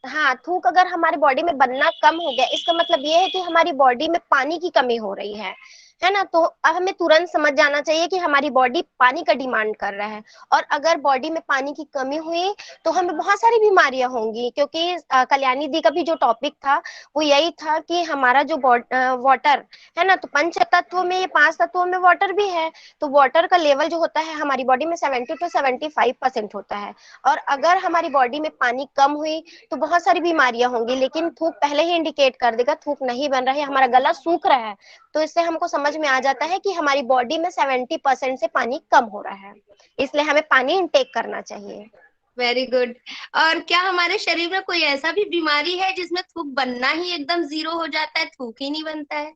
हाँ थूक अगर हमारी बॉडी में बनना कम हो गया, इसका मतलब ये है कि हमारी बॉडी में पानी की कमी हो रही है ना। तो अब हमें तुरंत समझ जाना चाहिए कि हमारी बॉडी पानी का डिमांड कर रहा है, और अगर बॉडी में पानी की कमी हुई तो हमें बहुत सारी बीमारियां होंगी। क्योंकि कल्याणी दी का भी जो टॉपिक था वो यही था कि हमारा जो वाटर है ना, तो पंच तत्व में, ये 5 तत्वों में वाटर भी है, तो वाटर का लेवल जो होता है हमारी बॉडी में 70 to 75% होता है। और अगर हमारी बॉडी में पानी कम हुई तो बहुत सारी बीमारियां होंगी। लेकिन थूक पहले ही इंडिकेट कर देगा, थूक नहीं बन रहा है, हमारा गला सूख रहा है, तो इससे हमको समझ में आ जाता है कि हमारी बॉडी में 70% से पानी कम हो रहा है, इसलिए हमें पानी इंटेक करना चाहिए। Very good. और क्या हमारे शरीर में कोई ऐसा भी बीमारी है जिसमें थूक बनना ही एकदम जीरो हो जाता है, थूक ही नहीं बनता है?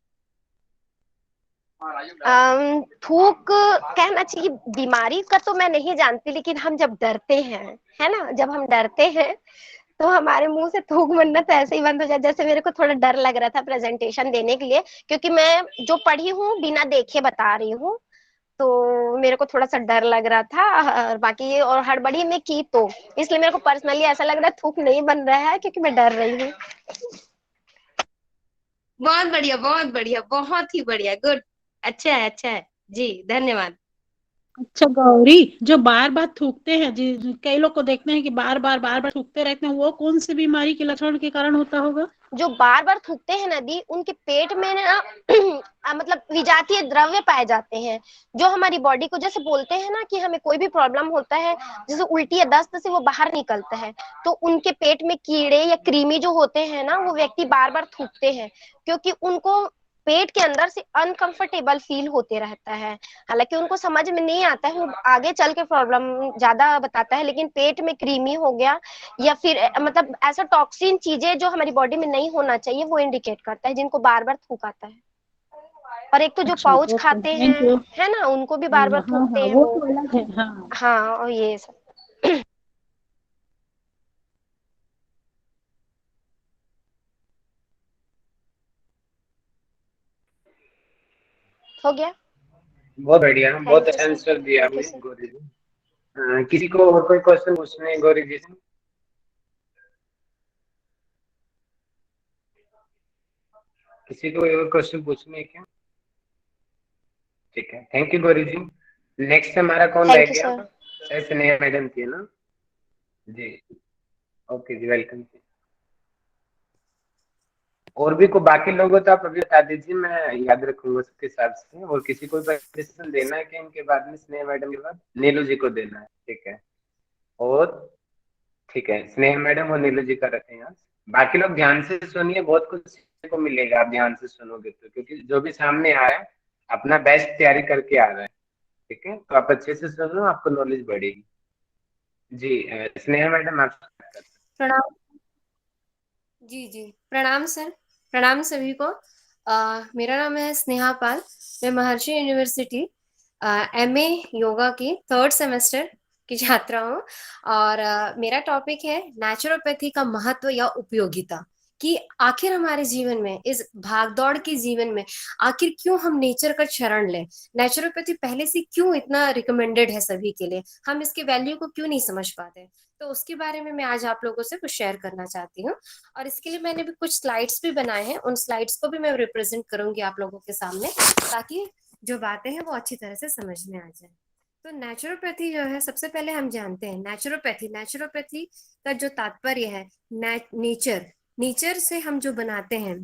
थूक कहना चाहिए, बीमारी का तो मैं नहीं जानती, लेकिन हम जब डरते हैं, है ना, जब हम डरते हैं तो हमारे मुंह से थूक बनना तो ऐसे ही बंद हो जाता है। जैसे मेरे को थोड़ा डर लग रहा था प्रेजेंटेशन देने के लिए, क्योंकि मैं जो पढ़ी हूँ बिना देखे बता रही हूँ, तो मेरे को थोड़ा सा डर लग रहा था। और बाकी और हड़बड़ी में की, तो इसलिए मेरे को पर्सनली ऐसा लग रहा है थूक नहीं बन रहा है, क्योंकि मैं डर रही हूँ। बहुत बढ़िया, बहुत बढ़िया, बहुत ही बढ़िया, गुड। अच्छा है, अच्छा है जी, धन्यवाद। अच्छा गौरी, जो बार बार थूकते हैं जी, कई लोग को देखते हैं कि बार बार थूकते रहते हैं, वो कौन सी बीमारी के लक्षण के कारण होता होगा? जो बार बार थूकते हैं नदी, उनके पेट में ना मतलब विजातीय द्रव्य पाए जाते हैं, जो हमारी बॉडी को, जैसे बोलते हैं ना कि हमें कोई भी प्रॉब्लम होता है, जैसे उल्टी या दस्त से वो बाहर निकलता है, तो उनके पेट में कीड़े या कृमि जो होते हैं ना, वो व्यक्ति बार बार थूकते हैं, क्योंकि उनको पेट के अंदर से अनकंफर्टेबल फील होते रहता है। हालांकि उनको समझ में नहीं आता है, वो आगे चल के प्रॉब्लम ज्यादा बताता है, लेकिन पेट में कृमि हो गया या फिर मतलब ऐसा टॉक्सिन चीजें जो हमारी बॉडी में नहीं होना चाहिए, वो इंडिकेट करता है, जिनको बार बार थूक आता है। और एक तो जो अच्छा, पाउच ओके, खाते थैंक हैं, यू। है ना, उनको भी बार बार हाँ थूकते हाँ, हैं वो वो। तो अलग है, हाँ। हाँ, और ये सब हो गया। बहुत बढ़िया, बहुत थैंक यू अच्छा सर। आंसर दिया थैंक यू आपने सर। गौरी जी। किसी को और कोई क्वेश्चन पूछने है गौरी जी से? किसी को और क्वेश्चन पूछने है क्या? ठीक है, thank you Gauri ji. Next हमारा कौन रह थैंक यू गया? सर। शायद स्नेहा मैडम थी ना जी। ओके जी, वेलकम जी। और भी को बाकी लोगों तो आप अभी बता दीजिए, मैं याद रखूंगा उसके हिसाब से। और किसी को प्रेजेंटेशन देना है क्या इनके बाद में, स्नेहा मैडम के बाद नीलू जी को देना है? ठीक है। और ठीक है, स्नेहा मैडम और नीलू जी का रखें यहाँ। बाकी लोग ध्यान से सुनिए, बहुत कुछ सीखने को मिलेगा आप ध्यान से सुनोगे तो, क्योंकि जो भी सामने आ रहा है अपना बेस्ट तैयारी करके आ रहा है। ठीक है, तो आप अच्छे से सुनो, आपको नॉलेज बढ़ेगी। जी स्नेहा मैडम आप start कर सकते प्रणाम। जी जी, प्रणाम सर। प्रणाम सभी को। मेरा नाम है स्नेहा पाल। मैं महर्षि यूनिवर्सिटी एमए योगा की थर्ड सेमेस्टर की छात्रा हूँ। और मेरा टॉपिक है नेचुरोपैथी का महत्व या उपयोगिता, कि आखिर हमारे जीवन में, इस भागदौड़ के जीवन में, आखिर क्यों हम नेचर का शरण लें। नेचुरोपैथी पहले से क्यों इतना रिकमेंडेड है सभी के लिए, हम इसके वैल्यू को क्यों नहीं समझ पाते। तो उसके बारे में मैं आज आप लोगों से कुछ शेयर करना चाहती हूँ। और इसके लिए मैंने भी कुछ स्लाइड्स भी बनाए हैं, उन स्लाइड्स को भी मैं रिप्रेजेंट करूंगी आप लोगों के सामने, ताकि जो बातें हैं वो अच्छी तरह से समझ में आ जाए। तो नेचुरोपैथी जो है, सबसे पहले हम जानते हैं नेचुरोपैथी। नेचुरोपैथी का जो तात्पर्य है, नेचर, नेचर से हम जो बनाते हैं,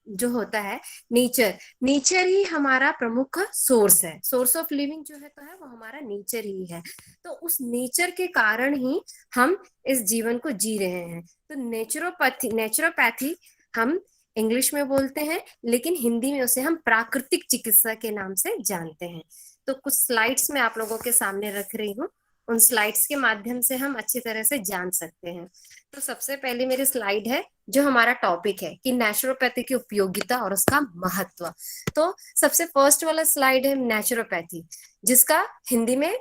जो होता है नेचर, नेचर ही हमारा प्रमुख सोर्स है। सोर्स ऑफ लिविंग जो है तो है वो हमारा नेचर ही है। तो उस नेचर के कारण ही हम इस जीवन को जी रहे हैं। तो नेचुरोपैथी हम इंग्लिश में बोलते हैं, लेकिन हिंदी में उसे हम प्राकृतिक चिकित्सा के नाम से जानते हैं। तो कुछ स्लाइड्स मैं आप लोगों के सामने रख रही हूँ, उन स्लाइड्स के माध्यम से हम अच्छी तरह से जान सकते हैं। तो सबसे पहले मेरी स्लाइड है जो हमारा टॉपिक है कि नेचुरोपैथी की उपयोगिता और उसका महत्व। तो सबसे फर्स्ट वाला स्लाइड है नेचुरोपैथी, जिसका हिंदी में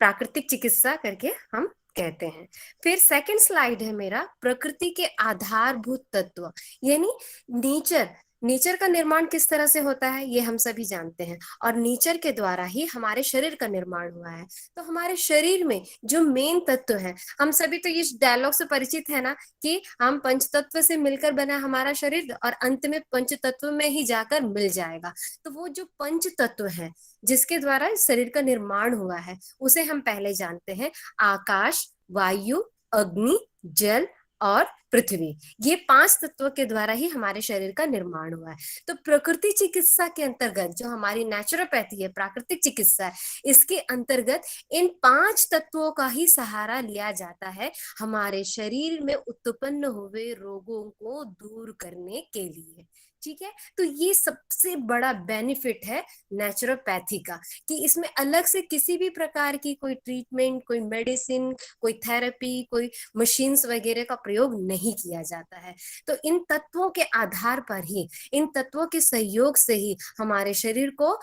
प्राकृतिक चिकित्सा करके हम कहते हैं। फिर सेकंड स्लाइड है मेरा प्रकृति के आधारभूत तत्व, यानी नेचर। नेचर का निर्माण किस तरह से होता है ये हम सभी जानते हैं, और नेचर के द्वारा ही हमारे शरीर का निर्माण हुआ है। तो हमारे शरीर में जो मेन तत्व है, हम सभी तो इस डायलॉग से परिचित है ना, कि हम पंच तत्व से मिलकर बना हमारा शरीर और अंत में पंच तत्व में ही जाकर मिल जाएगा। तो वो जो पंच तत्व है जिसके द्वारा इस शरीर का निर्माण हुआ है, उसे हम पहले जानते हैं आकाश, वायु, अग्नि, जल और पृथ्वी। ये 5 तत्वों के द्वारा ही हमारे शरीर का निर्माण हुआ है। तो प्रकृति चिकित्सा के अंतर्गत जो हमारी नेचुरोपैथी है, प्राकृतिक चिकित्सा है, इसके अंतर्गत इन 5 तत्वों का ही सहारा लिया जाता है हमारे शरीर में उत्पन्न हुए रोगों को दूर करने के लिए। ठीक है, तो ये सबसे बड़ा बेनिफिट है नेचुरोपैथी का, कि इसमें अलग से किसी भी प्रकार की कोई ट्रीटमेंट, कोई मेडिसिन, कोई थेरेपी, कोई मशीन्स वगैरह का प्रयोग नहीं किया जाता है। तो इन तत्वों के आधार पर ही, इन तत्वों के सहयोग से ही हमारे शरीर को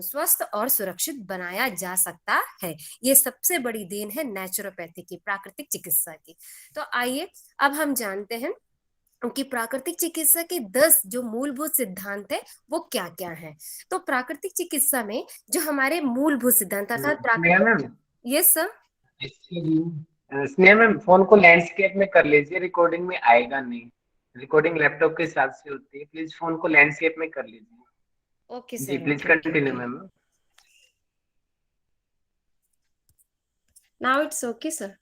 स्वस्थ और सुरक्षित बनाया जा सकता है। ये सबसे बड़ी देन है नेचुरोपैथी की, प्राकृतिक चिकित्सा की। तो आइए अब हम जानते हैं कि प्राकृतिक चिकित्सा के 10 जो मूलभूत सिद्धांत है वो क्या क्या है। तो प्राकृतिक चिकित्सा में जो हमारे मूलभूत सिद्धांत हैं। अर्थात Sneha ma'am, yes sir. Sneha ma'am phone को लैंडस्केप में कर लीजिए, रिकॉर्डिंग में आएगा नहीं। रिकॉर्डिंग लैपटॉप के हिसाब से होती है, प्लीज फोन को लैंडस्केप में कर लीजिए। ओके जी sir, please continue ma'am. Now it's okay sir.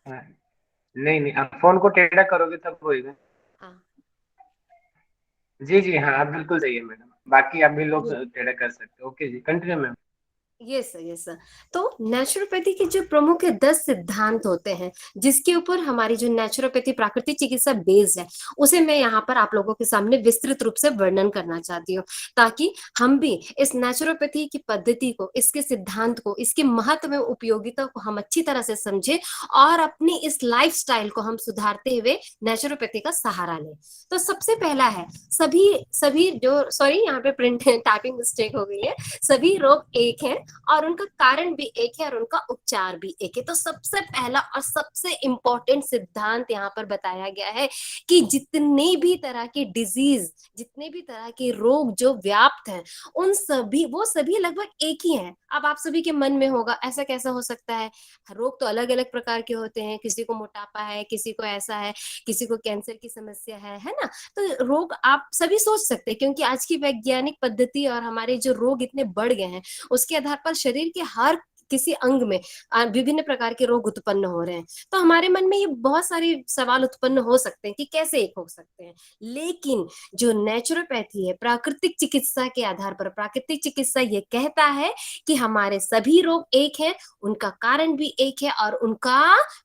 नहीं नहीं, आप फोन को टेढ़ा करोगे तब होएगा। हाँ जी जी हाँ, आप बिल्कुल सही है मैडम, बाकी आप भी लोग टेढ़ा कर सकते हो। ओके जी continue ma'am. Yes sir, yes sir. तो नेचुरोपैथी के जो प्रमुख 10 सिद्धांत होते हैं, जिसके ऊपर हमारी जो नेचुरोपैथी प्राकृतिक चिकित्सा बेस्ड है, उसे मैं यहाँ पर आप लोगों के सामने विस्तृत रूप से वर्णन करना चाहती हूँ, ताकि हम भी इस नेचुरोपैथी की पद्धति को, इसके सिद्धांत को, इसके महत्व में उपयोगिता को हम अच्छी तरह से समझे और अपनी इस लाइफस्टाइल को हम सुधारते हुए नेचुरोपैथी का सहारा लें। तो सबसे पहला है, सभी सभी जो, सॉरी यहाँ पे प्रिंट टाइपिंग मिस्टेक हो गई है, सभी रोग एक हैं और उनका कारण भी एक है और उनका उपचार भी एक है। तो सबसे पहला और सबसे इंपॉर्टेंट सिद्धांत यहाँ पर बताया गया है कि जितने भी तरह की डिजीज, जितने भी तरह के रोग जो व्याप्त हैं, उन सभी, वो सभी लगभग एक ही हैं। अब आप सभी के मन में होगा ऐसा कैसा हो सकता है, रोग तो अलग अलग प्रकार के होते हैं, किसी को मोटापा है, किसी को ऐसा है, किसी को कैंसर की समस्या है ना। तो रोग आप सभी सोच सकते हैं, क्योंकि आज की वैज्ञानिक पद्धति और हमारे जो रोग इतने बढ़ गए हैं, उसके आधार पर शरीर के हर किसी अंग में विभिन्न प्रकार के रोग उत्पन्न हो रहे हैं, तो हमारे मन में ये बहुत सारे सवाल उत्पन्न हो सकते हैं कि कैसे एक हो सकते हैं। लेकिन जो नेचुरोपैथी है, प्राकृतिक चिकित्सा के आधार पर, प्राकृतिक चिकित्सा ये कहता है कि हमारे सभी रोग एक हैं, उनका कारण भी एक है, और उनका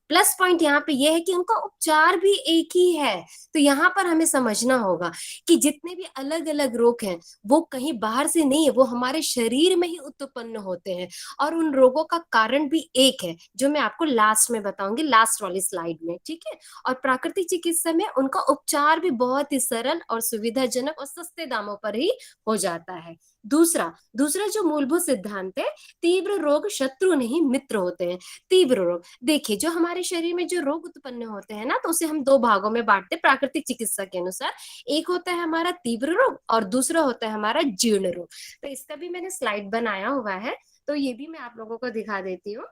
प्लस पॉइंट यहाँ पे ये है कि उनका उपचार भी एक ही है। तो यहाँ पर हमें समझना होगा कि जितने भी अलग अलग रोग हैं वो कहीं बाहर से नहीं है, वो हमारे शरीर में ही उत्पन्न होते हैं, और उन रोगों का कारण भी एक है, जो मैं आपको लास्ट में बताऊंगी, लास्ट वाली स्लाइड में, ठीक है। और प्राकृतिक चिकित्सा में उनका उपचार भी बहुत ही सरल और सुविधाजनक और सस्ते दामों पर ही हो जाता है। दूसरा जो मूलभूत सिद्धांत है, तीव्र रोग शत्रु नहीं मित्र होते हैं। तीव्र रोग, देखिए जो हमारे शरीर में जो रोग उत्पन्न होते हैं ना, तो उसे हम दो भागों में बांटते हैं प्राकृतिक चिकित्सा के अनुसार। एक होता है हमारा तीव्र रोग और दूसरा होता है हमारा जीर्ण रोग। तो इसका भी मैंने स्लाइड बनाया हुआ है, तो ये भी मैं आप लोगों को दिखा देती हूँ।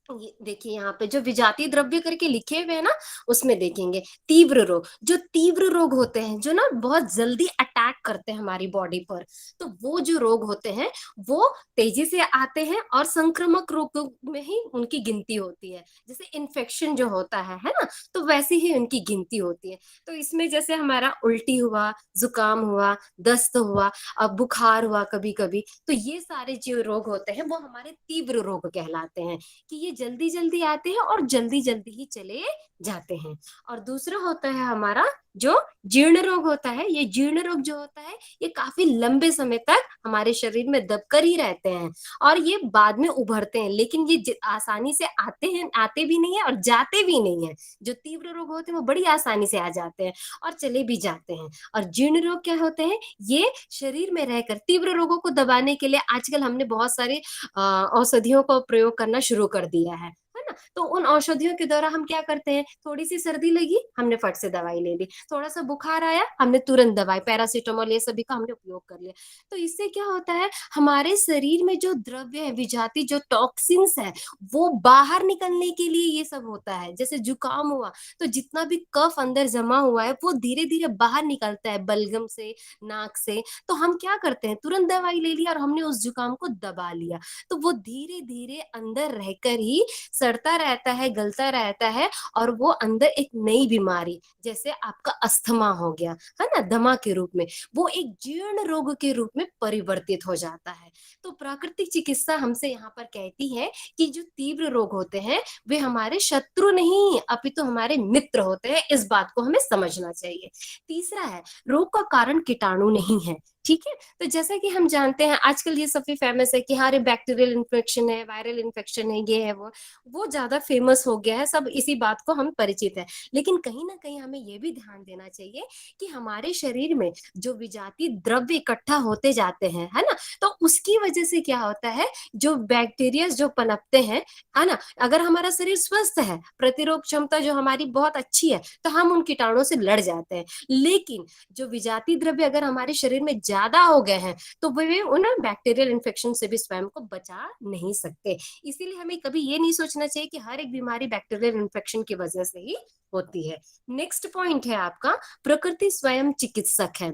ये देखिए यहाँ पे जो विजातीय द्रव्य करके लिखे हुए हैं ना, उसमें देखेंगे तीव्र रोग। जो तीव्र रोग होते हैं, जो ना बहुत जल्दी अटैक करते हैं हमारी बॉडी पर, तो वो जो रोग होते हैं वो तेजी से आते हैं और संक्रामक रोग में ही उनकी गिनती होती है। जैसे इन्फेक्शन जो होता है ना, तो वैसे ही उनकी गिनती होती है। तो इसमें जैसे हमारा उल्टी हुआ, जुकाम हुआ, दस्त हुआ, अब बुखार हुआ कभी कभी, तो ये सारे जो रोग होते हैं वो हमारे तीव्र रोग कहलाते हैं, कि ये जल्दी जल्दी आते हैं और जल्दी जल्दी ही चले जाते हैं। और दूसरा होता है हमारा जो जीर्ण रोग होता है। ये जीर्ण रोग जो होता है ये काफी लंबे समय तक हमारे शरीर में दबकर ही रहते हैं और ये बाद में उभरते हैं, लेकिन ये आसानी से आते भी नहीं है और जाते भी नहीं है। जो तीव्र रोग होते हैं वो बड़ी आसानी से आ जाते हैं और चले भी जाते हैं। और जीर्ण रोग क्या होते हैं, ये शरीर में रहकर तीव्र रोगों को दबाने के लिए आजकल हमने बहुत सारे औषधियों का प्रयोग करना शुरू कर दिया है ना। तो उन औषधियों के द्वारा हम क्या करते हैं, थोड़ी सी सर्दी लगी हमने फट से दवाई ले ली, थोड़ा सा बुखार आया हमने तुरंत दवाई, पैरासीटामोल, ये सभी का हमने उपयोग कर लिया। तो इससे क्या होता है, हमारे शरीर में जो द्रव्य है, विजाती जो टॉक्सिन्स है, वो बाहर निकलने के लिए ये सब होता है। जैसे जुकाम हुआ तो जितना भी कफ अंदर जमा हुआ है वो धीरे धीरे बाहर निकलता है बलगम से, नाक से। तो हम क्या करते हैं, तुरंत दवाई ले लिया और हमने उस जुकाम को दबा लिया, तो वो धीरे धीरे अंदर रहकर ही सड़ता रहता है, गलता रहता है, और वो अंदर एक नई बीमारी, जैसे आपका अस्थमा हो गया है ना, दमा के रूप में, वो एक जीर्ण रोग के रूप में परिवर्तित हो जाता है। तो प्राकृतिक चिकित्सा हमसे यहाँ पर कहती है कि जो तीव्र रोग होते हैं वे हमारे शत्रु नहीं अपितु हमारे मित्र होते हैं। इस बात को हमें समझना चाहिए। तीसरा है, रोग का कारण कीटाणु नहीं है, ठीक है। तो जैसा कि हम जानते हैं आजकल ये सबसे फेमस है कि हाँ बैक्टीरियल इन्फेक्शन है, वायरल इन्फेक्शन है, ये है वो ज्यादा फेमस हो गया है, सब इसी बात को हम परिचित है। लेकिन कहीं ना कहीं हमें ये भी ध्यान देना चाहिए कि हमारे शरीर में जो विजातीय द्रव्य इकट्ठा होते जाते हैं, है ना, तो उसकी वजह से क्या होता है, जो बैक्टीरिया जो पनपते हैं, है ना, अगर हमारा शरीर स्वस्थ है, प्रतिरोध क्षमता जो हमारी बहुत अच्छी है, तो हम उन कीटाणुओं से लड़ जाते हैं। लेकिन जो विजातीय द्रव्य अगर हमारे शरीर में ज्यादा हो गए हैं तो वे उन बैक्टीरियल इन्फेक्शन से भी स्वयं को बचा नहीं सकते। इसीलिए हमें कभी ये नहीं सोचना चाहिए कि हर एक बीमारी बैक्टीरियल इन्फेक्शन की वजह से ही होती है। नेक्स्ट पॉइंट है आपका, प्रकृति स्वयं चिकित्सक है,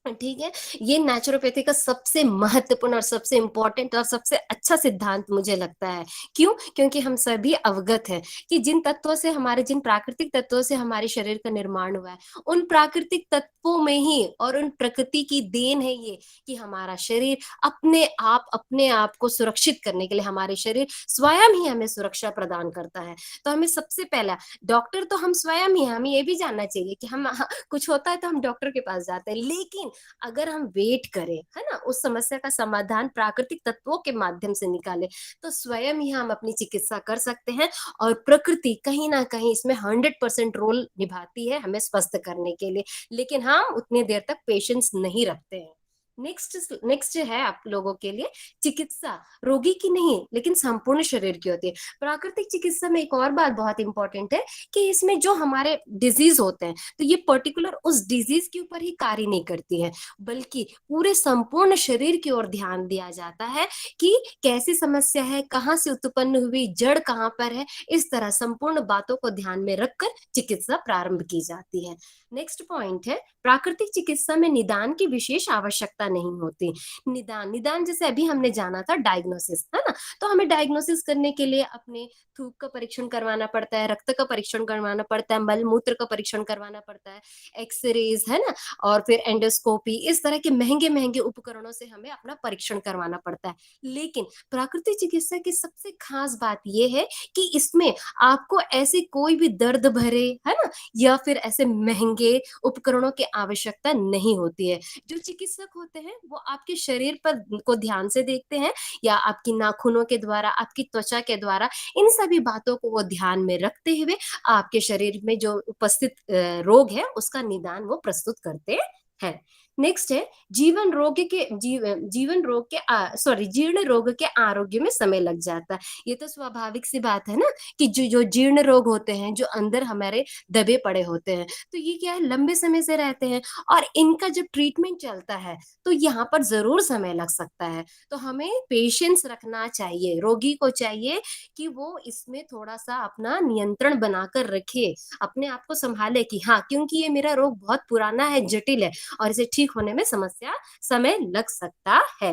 ठीक है। ये नेचुरोपैथी का सबसे महत्वपूर्ण और सबसे इंपॉर्टेंट और सबसे अच्छा सिद्धांत मुझे लगता है। क्यों? क्योंकि हम सभी अवगत हैं कि जिन तत्वों से हमारे, जिन प्राकृतिक तत्वों से हमारे शरीर का निर्माण हुआ है, उन प्राकृतिक तत्वों में ही और उन प्रकृति की देन है ये कि हमारा शरीर अपने आप को सुरक्षित करने के लिए, हमारे शरीर स्वयं ही हमें सुरक्षा प्रदान करता है। तो हमें सबसे पहला, डॉक्टर तो हम स्वयं ही, हमें ये भी जानना चाहिए कि हम कुछ होता है तो हम डॉक्टर के पास जाते हैं, लेकिन अगर हम वेट करें, है ना, उस समस्या का समाधान प्राकृतिक तत्वों के माध्यम से निकाले, तो स्वयं ही हम अपनी चिकित्सा कर सकते हैं। और प्रकृति कहीं ना कहीं इसमें 100% रोल निभाती है हमें स्वस्थ करने के लिए, लेकिन हम उतनी देर तक पेशेंस नहीं रखते हैं। नेक्स्ट है आप लोगों के लिए, चिकित्सा रोगी की नहीं लेकिन संपूर्ण शरीर की होती है। प्राकृतिक चिकित्सा में एक और बात बहुत इंपॉर्टेंट है कि इसमें जो हमारे डिजीज होते हैं, तो ये पर्टिकुलर उस डिजीज के ऊपर ही कार्य नहीं करती है, बल्कि पूरे संपूर्ण शरीर की ओर ध्यान दिया जाता है कि कैसी समस्या है, कहाँ से उत्पन्न हुई, जड़ कहाँ पर है। इस तरह संपूर्ण बातों को ध्यान में रखकर चिकित्सा प्रारंभ की जाती है। नेक्स्ट पॉइंट है, प्राकृतिक चिकित्सा में निदान की विशेष आवश्यकता नहीं होती। निदान, निदान जैसे अभी हमने जाना था डायग्नोसिस, है ना, तो हमें डायग्नोसिस करने के लिए अपने थूक का परीक्षण करवाना पड़ता है, रक्त का परीक्षण करवाना पड़ता है, मल मूत्र का परीक्षण करवाना पड़ता है, एक्सरेज, है ना, और फिर एंडोस्कोपी, इस तरह के महंगे महंगे उपकरणों से हमें अपना परीक्षण करवाना पड़ता है। लेकिन प्राकृतिक चिकित्सा की सबसे खास बात यह है कि इसमें आपको ऐसे कोई भी दर्द भरे, है ना, या फिर ऐसे महंगे उपकरणों की आवश्यकता नहीं होती है। जो चिकित्सक होते हैं वो आपके शरीर पर को ध्यान से देखते हैं, या आपकी नाखूनों के द्वारा, आपकी त्वचा के द्वारा, इन सभी बातों को वो ध्यान में रखते हुए आपके शरीर में जो उपस्थित रोग है उसका निदान वो प्रस्तुत करते हैं। नेक्स्ट है जीवन रोग के जीर्ण रोग के आरोग्य में समय लग जाता है। ये तो स्वाभाविक सी बात है ना कि जो जीर्ण रोग होते हैं, जो अंदर हमारे दबे पड़े होते हैं, तो ये क्या है, लंबे समय से रहते हैं और इनका जब ट्रीटमेंट चलता है तो यहाँ पर जरूर समय लग सकता है। तो हमें पेशेंस रखना चाहिए, रोगी को चाहिए कि वो इसमें थोड़ा सा अपना नियंत्रण बनाकर रखे, अपने आप को संभाले कि हाँ, क्योंकि ये मेरा रोग बहुत पुराना है, जटिल है और इसे ठीक होने में समय लग सकता है।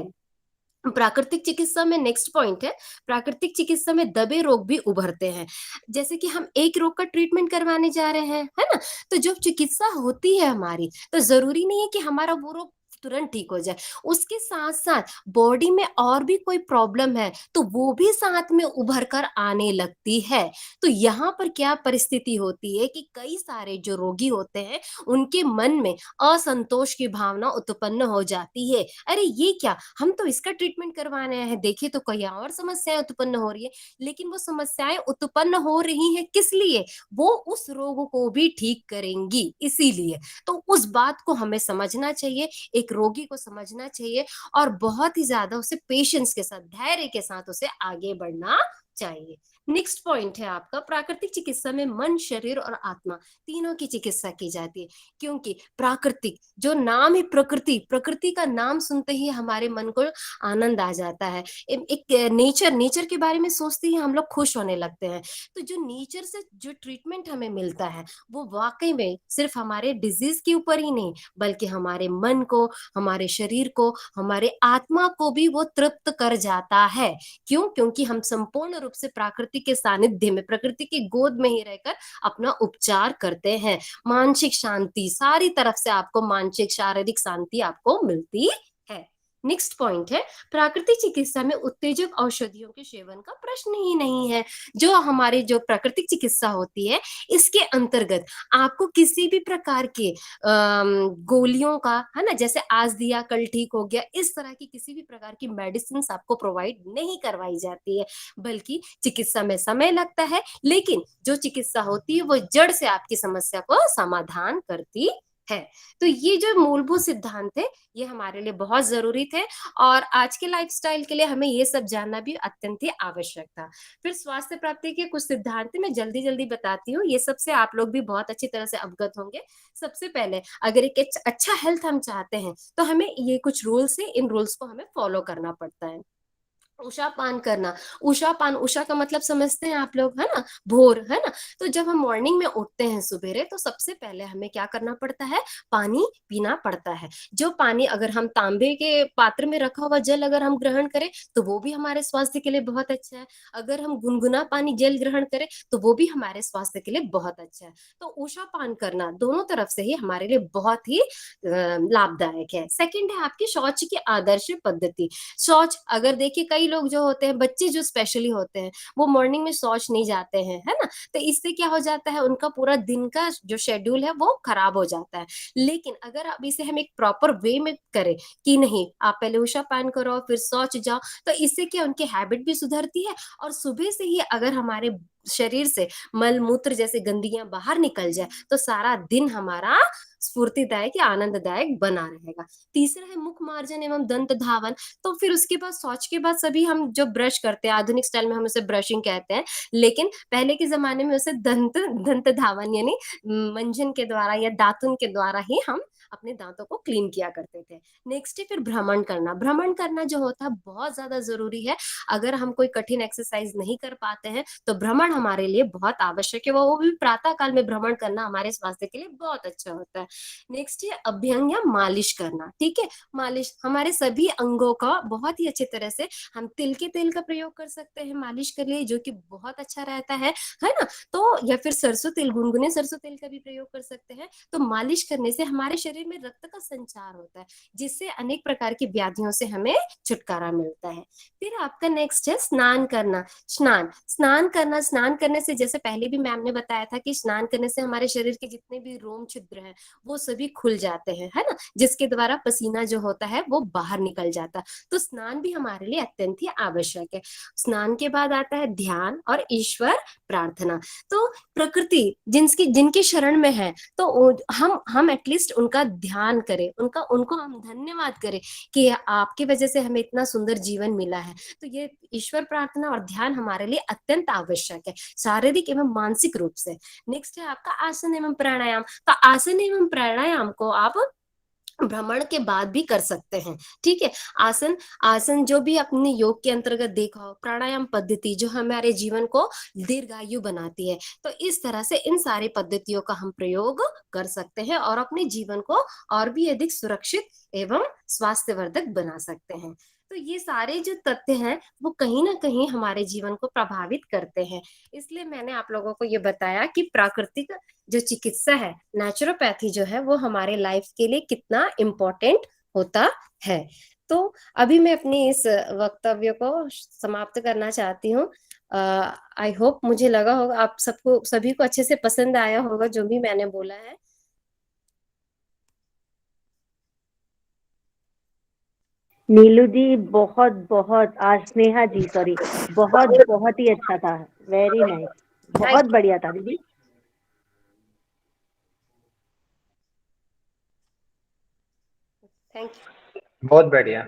प्राकृतिक चिकित्सा में नेक्स्ट पॉइंट है, प्राकृतिक चिकित्सा में दबे रोग भी उभरते हैं। जैसे कि हम एक रोग का ट्रीटमेंट करवाने जा रहे हैं, है ना, तो जो चिकित्सा होती है हमारी, तो जरूरी नहीं है कि हमारा वो रोग तुरंत ठीक हो जाए, उसके साथ साथ बॉडी में और भी कोई प्रॉब्लम है तो वो भी साथ में उभर कर आने लगती है। तो यहाँ पर क्या परिस्थिति होती है कि कई सारे जो रोगी होते हैं उनके मन में असंतोष की भावना उत्पन्न हो जाती है। अरे ये क्या, हम तो इसका ट्रीटमेंट करवाने आए हैं, देखे तो कई और समस्याएं उत्पन्न हो रही है। लेकिन वो समस्याएं उत्पन्न हो रही हैं किस लिए, वो उस रोग को भी ठीक करेंगी इसीलिए। तो उस बात को हमें समझना चाहिए, एक रोगी को समझना चाहिए और बहुत ही ज्यादा उसे पेशेंस के साथ, धैर्य के साथ उसे आगे बढ़ना चाहिए। नेक्स्ट पॉइंट है आपका, प्राकृतिक चिकित्सा में मन, शरीर और आत्मा तीनों की चिकित्सा की जाती है। क्योंकि प्राकृतिक, जो नाम ही प्रकृति, प्रकृति का नाम सुनते ही हमारे मन को आनंद आ जाता है। एक नेचर के बारे में सोचते ही हम लोग खुश होने लगते हैं। तो जो नेचर से जो ट्रीटमेंट हमें मिलता है वो वाकई में सिर्फ हमारे डिजीज के ऊपर ही नहीं, बल्कि हमारे मन को, हमारे शरीर को, हमारे आत्मा को भी वो तृप्त कर जाता है। क्यों? क्योंकि हम संपूर्ण रूप से प्रकृति के सानिध्य में, प्रकृति की गोद में ही रहकर अपना उपचार करते हैं। मानसिक शांति, सारी तरफ से आपको मानसिक शारीरिक शांति आपको मिलती है। नेक्स्ट पॉइंट है, प्राकृतिक चिकित्सा में उत्तेजक औषधियों के सेवन का प्रश्न ही नहीं है। जो हमारी जो प्राकृतिक चिकित्सा होती है इसके अंतर्गत आपको किसी भी प्रकार के गोलियों का, है ना, जैसे आज दिया कल ठीक हो गया, इस तरह की किसी भी प्रकार की मेडिसिन आपको प्रोवाइड नहीं करवाई जाती है। बल्कि चिकित्सा में समय लगता है, लेकिन जो चिकित्सा होती है वो जड़ से आपकी समस्या को समाधान करती है। तो ये जो मूलभूत सिद्धांत है ये हमारे लिए बहुत जरूरी थे और आज के लाइफस्टाइल के लिए हमें ये सब जानना भी अत्यंत ही आवश्यक था। फिर स्वास्थ्य प्राप्ति के कुछ सिद्धांत मैं जल्दी जल्दी बताती हूँ, ये सबसे आप लोग भी बहुत अच्छी तरह से अवगत होंगे। सबसे पहले अगर एक अच्छा हेल्थ हम चाहते हैं तो हमें ये कुछ रूल्स है, इन रूल्स को हमें फॉलो करना पड़ता है। उषा पान करना, उषा पान, उषा का मतलब समझते हैं आप लोग, है ना, भोर, है ना। तो जब हम मॉर्निंग में उठते हैं सवेरे तो सबसे पहले हमें क्या करना पड़ता है, पानी पीना पड़ता है। जो पानी अगर हम तांबे के पात्र में रखा हुआ जल अगर हम ग्रहण करें तो वो भी हमारे स्वास्थ्य के लिए बहुत अच्छा है। अगर हम गुनगुना पानी जल ग्रहण करें तो वो भी हमारे स्वास्थ्य के लिए बहुत अच्छा है। तो उषा पान करना दोनों तरफ से ही हमारे लिए बहुत ही लाभदायक है। सेकंड है आपकी शौच की आदर्श पद्धति। शौच, अगर देखिए कई लोग जो होते हैं, बच्चे जो स्पेशली होते हैं, वो मॉर्निंग में शौच नहीं जाते हैं, है ना, तो इससे क्या हो जाता है, उनका पूरा दिन का जो शेड्यूल है वो खराब हो जाता है। लेकिन अगर अब इसे हम एक प्रॉपर वे में करें कि नहीं, आप पहले उषा पान करो फिर शौच जाओ, तो इससे क्या उनकी हैबिट भी सुधरती है और सुबह से ही अगर हमारे शरीर से मल मूत्र जैसे गंदगियां बाहर निकल जाए तो सारा दिन हमारा स्फूर्तिदायक या आनंददायक बना रहेगा। तीसरा है मुख मार्जन एवं दंत धावन। तो फिर उसके बाद शौच के बाद सभी हम जो ब्रश करते हैं, आधुनिक स्टाइल में हम उसे ब्रशिंग कहते हैं, लेकिन पहले के जमाने में उसे दंत धावन यानी मंजन के द्वारा या दातुन के द्वारा ही हम अपने दांतों को क्लीन किया करते थे। नेक्स्ट है फिर भ्रमण करना। भ्रमण करना जो होता है बहुत ज्यादा जरूरी है। अगर हम कोई कठिन एक्सरसाइज नहीं कर पाते हैं तो भ्रमण हमारे लिए बहुत आवश्यक है। वो भी प्रातः काल में भ्रमण करना हमारे स्वास्थ्य के लिए बहुत अच्छा होता है। नेक्स्ट है अभ्यंग या मालिश करना। ठीक है, मालिश हमारे सभी अंगों का बहुत ही अच्छे तरह से, हम तिल के तेल का प्रयोग कर सकते हैं मालिश के लिए, जो कि बहुत अच्छा रहता है ना। तो या फिर सरसों तेल, गुनगुने सरसों तेल का भी प्रयोग कर सकते हैं। तो मालिश करने से हमारे शरीर में रक्त का संचार होता है, जिससे अनेक प्रकार की व्याधियों से हमें छुटकारा मिलता है। फिर आपका नेक्स्ट है स्नान करना। स्नान करना, स्नान करने से, जैसे पहले भी मैम ने बताया था कि स्नान करने से हमारे शरीर के जितने भी रोम छिद्र हैं वो सभी खुल जाते हैं, है ना, जिसके द्वारा पसीना जो होता है वो बाहर निकल जाता है। तो स्नान भी हमारे लिए अत्यंत ही आवश्यक है। स्नान के बाद आता है ध्यान और ईश्वर प्रार्थना। तो प्रकृति जिनकी शरण में है, तो हम एटलीस्ट उनका ध्यान करें, उनको हम धन्यवाद करें कि आपकी वजह से हमें इतना सुंदर जीवन मिला है। तो ये ईश्वर प्रार्थना और ध्यान हमारे लिए अत्यंत आवश्यक है, शारीरिक एवं मानसिक रूप से। नेक्स्ट है आपका आसन एवं प्राणायाम। तो आसन एवं प्राणायाम को आप भ्रमण के बाद भी कर सकते हैं। ठीक है, आसन जो भी अपने योग के अंतर्गत देखा हो, प्राणायाम पद्धति जो हमारे जीवन को दीर्घायु बनाती है, तो इस तरह से इन सारी पद्धतियों का हम प्रयोग कर सकते हैं और अपने जीवन को और भी अधिक सुरक्षित एवं स्वास्थ्यवर्धक बना सकते हैं। तो ये सारे जो तथ्य हैं वो कहीं ना कहीं हमारे जीवन को प्रभावित करते हैं। इसलिए मैंने आप लोगों को ये बताया कि प्राकृतिक जो चिकित्सा है, नेचुरोपैथी जो है, वो हमारे लाइफ के लिए कितना इम्पोर्टेंट होता है। तो अभी मैं अपनी इस वक्तव्य को समाप्त करना चाहती हूँ। आई होप, मुझे लगा होगा आप सभी को अच्छे से पसंद आया होगा जो भी मैंने बोला है। नीलू जी बहुत बहुत, आज स्नेहा जी सॉरी, बहुत बहुत ही अच्छा था, वेरी नाइस, बहुत बढ़िया था दीदी। थैंक यू, बहुत बढ़िया।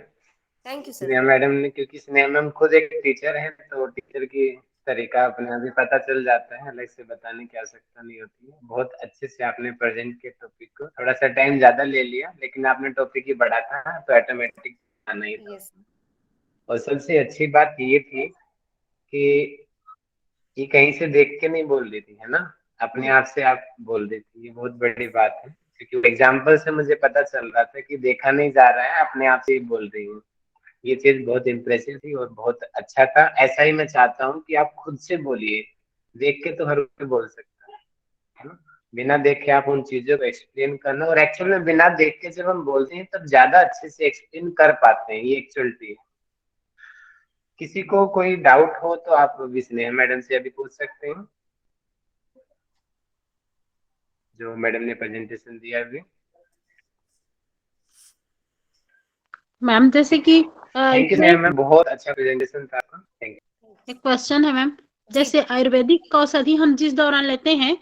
Thank you sir. Sneha madam ने, क्योंकि स्नेहा मैम खुद एक टीचर है, तो टीचर की तरीका अपने आप ही पता चल जाता है, अलग से बताने की आवश्यकता नहीं होती है। बहुत अच्छे से आपने प्रेजेंट किया टॉपिक को, थोड़ा सा टाइम ज्यादा ले लिया, लेकिन आपने टॉपिक ही बढ़ा था तो ऑटोमेटिक आना ही था। और सबसे अच्छी बात ये थी कि ये कहीं से देख के नहीं बोल रही थी, है ना, अपने आप से आप बोल रही थी। ये बहुत बड़ी बात है, क्योंकि एग्जाम्पल से मुझे पता चल रहा था कि देखा नहीं जा रहा है, अपने आप से ही बोल रही हूँ। ये चीज बहुत इम्प्रेसिव थी और बहुत अच्छा था। ऐसा ही मैं चाहता हूँ कि आप खुद से बोलिए, देख के तो हर कोई बोल सकता है ना, बिना देखे आप उन चीजों को एक्सप्लेन करना। और एक्चुअल में बिना देख के जब हम बोलते हैं तब ज्यादा अच्छे से एक्सप्लेन कर पाते हैं, ये एक्चुअलिटी है। किसी को कोई डाउट हो तो आप स्नेहा मैडम से अभी पूछ सकते हैं, जो मैडम ने प्रेजेंटेशन दिया अभी। मैम जैसे कि थैंक यू मैम, बहुत अच्छा प्रेजेंटेशन था आपका, थैंक यू। एक क्वेश्चन है मैम, जैसे आयुर्वेदिक औषधि हम जिस दौरान लेते हैं,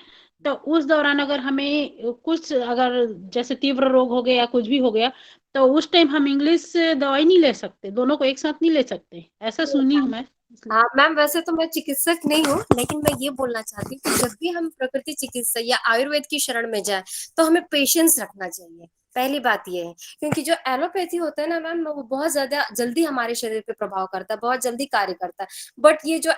तो उस दौरान अगर हमें कुछ, अगर जैसे तीव्र रोग हो गया या कुछ भी हो गया, तो उस टाइम हम इंग्लिश दवाई नहीं ले सकते, दोनों को एक साथ नहीं ले सकते, ऐसा सुनी हूँ मैं। हाँ मैम, वैसे तो मैं चिकित्सक नहीं हूँ, लेकिन मैं ये बोलना चाहती हूँ कि जब भी हम प्रकृति चिकित्सा या आयुर्वेद की शरण में जाए तो हमें पेशेंस रखना चाहिए। पहली बात ये है, क्योंकि जो एलोपैथी होता है ना मैम, वो बहुत ज्यादा जल्दी हमारे शरीर पे प्रभाव करता है, बहुत जल्दी कार्य करता है। बट ये जो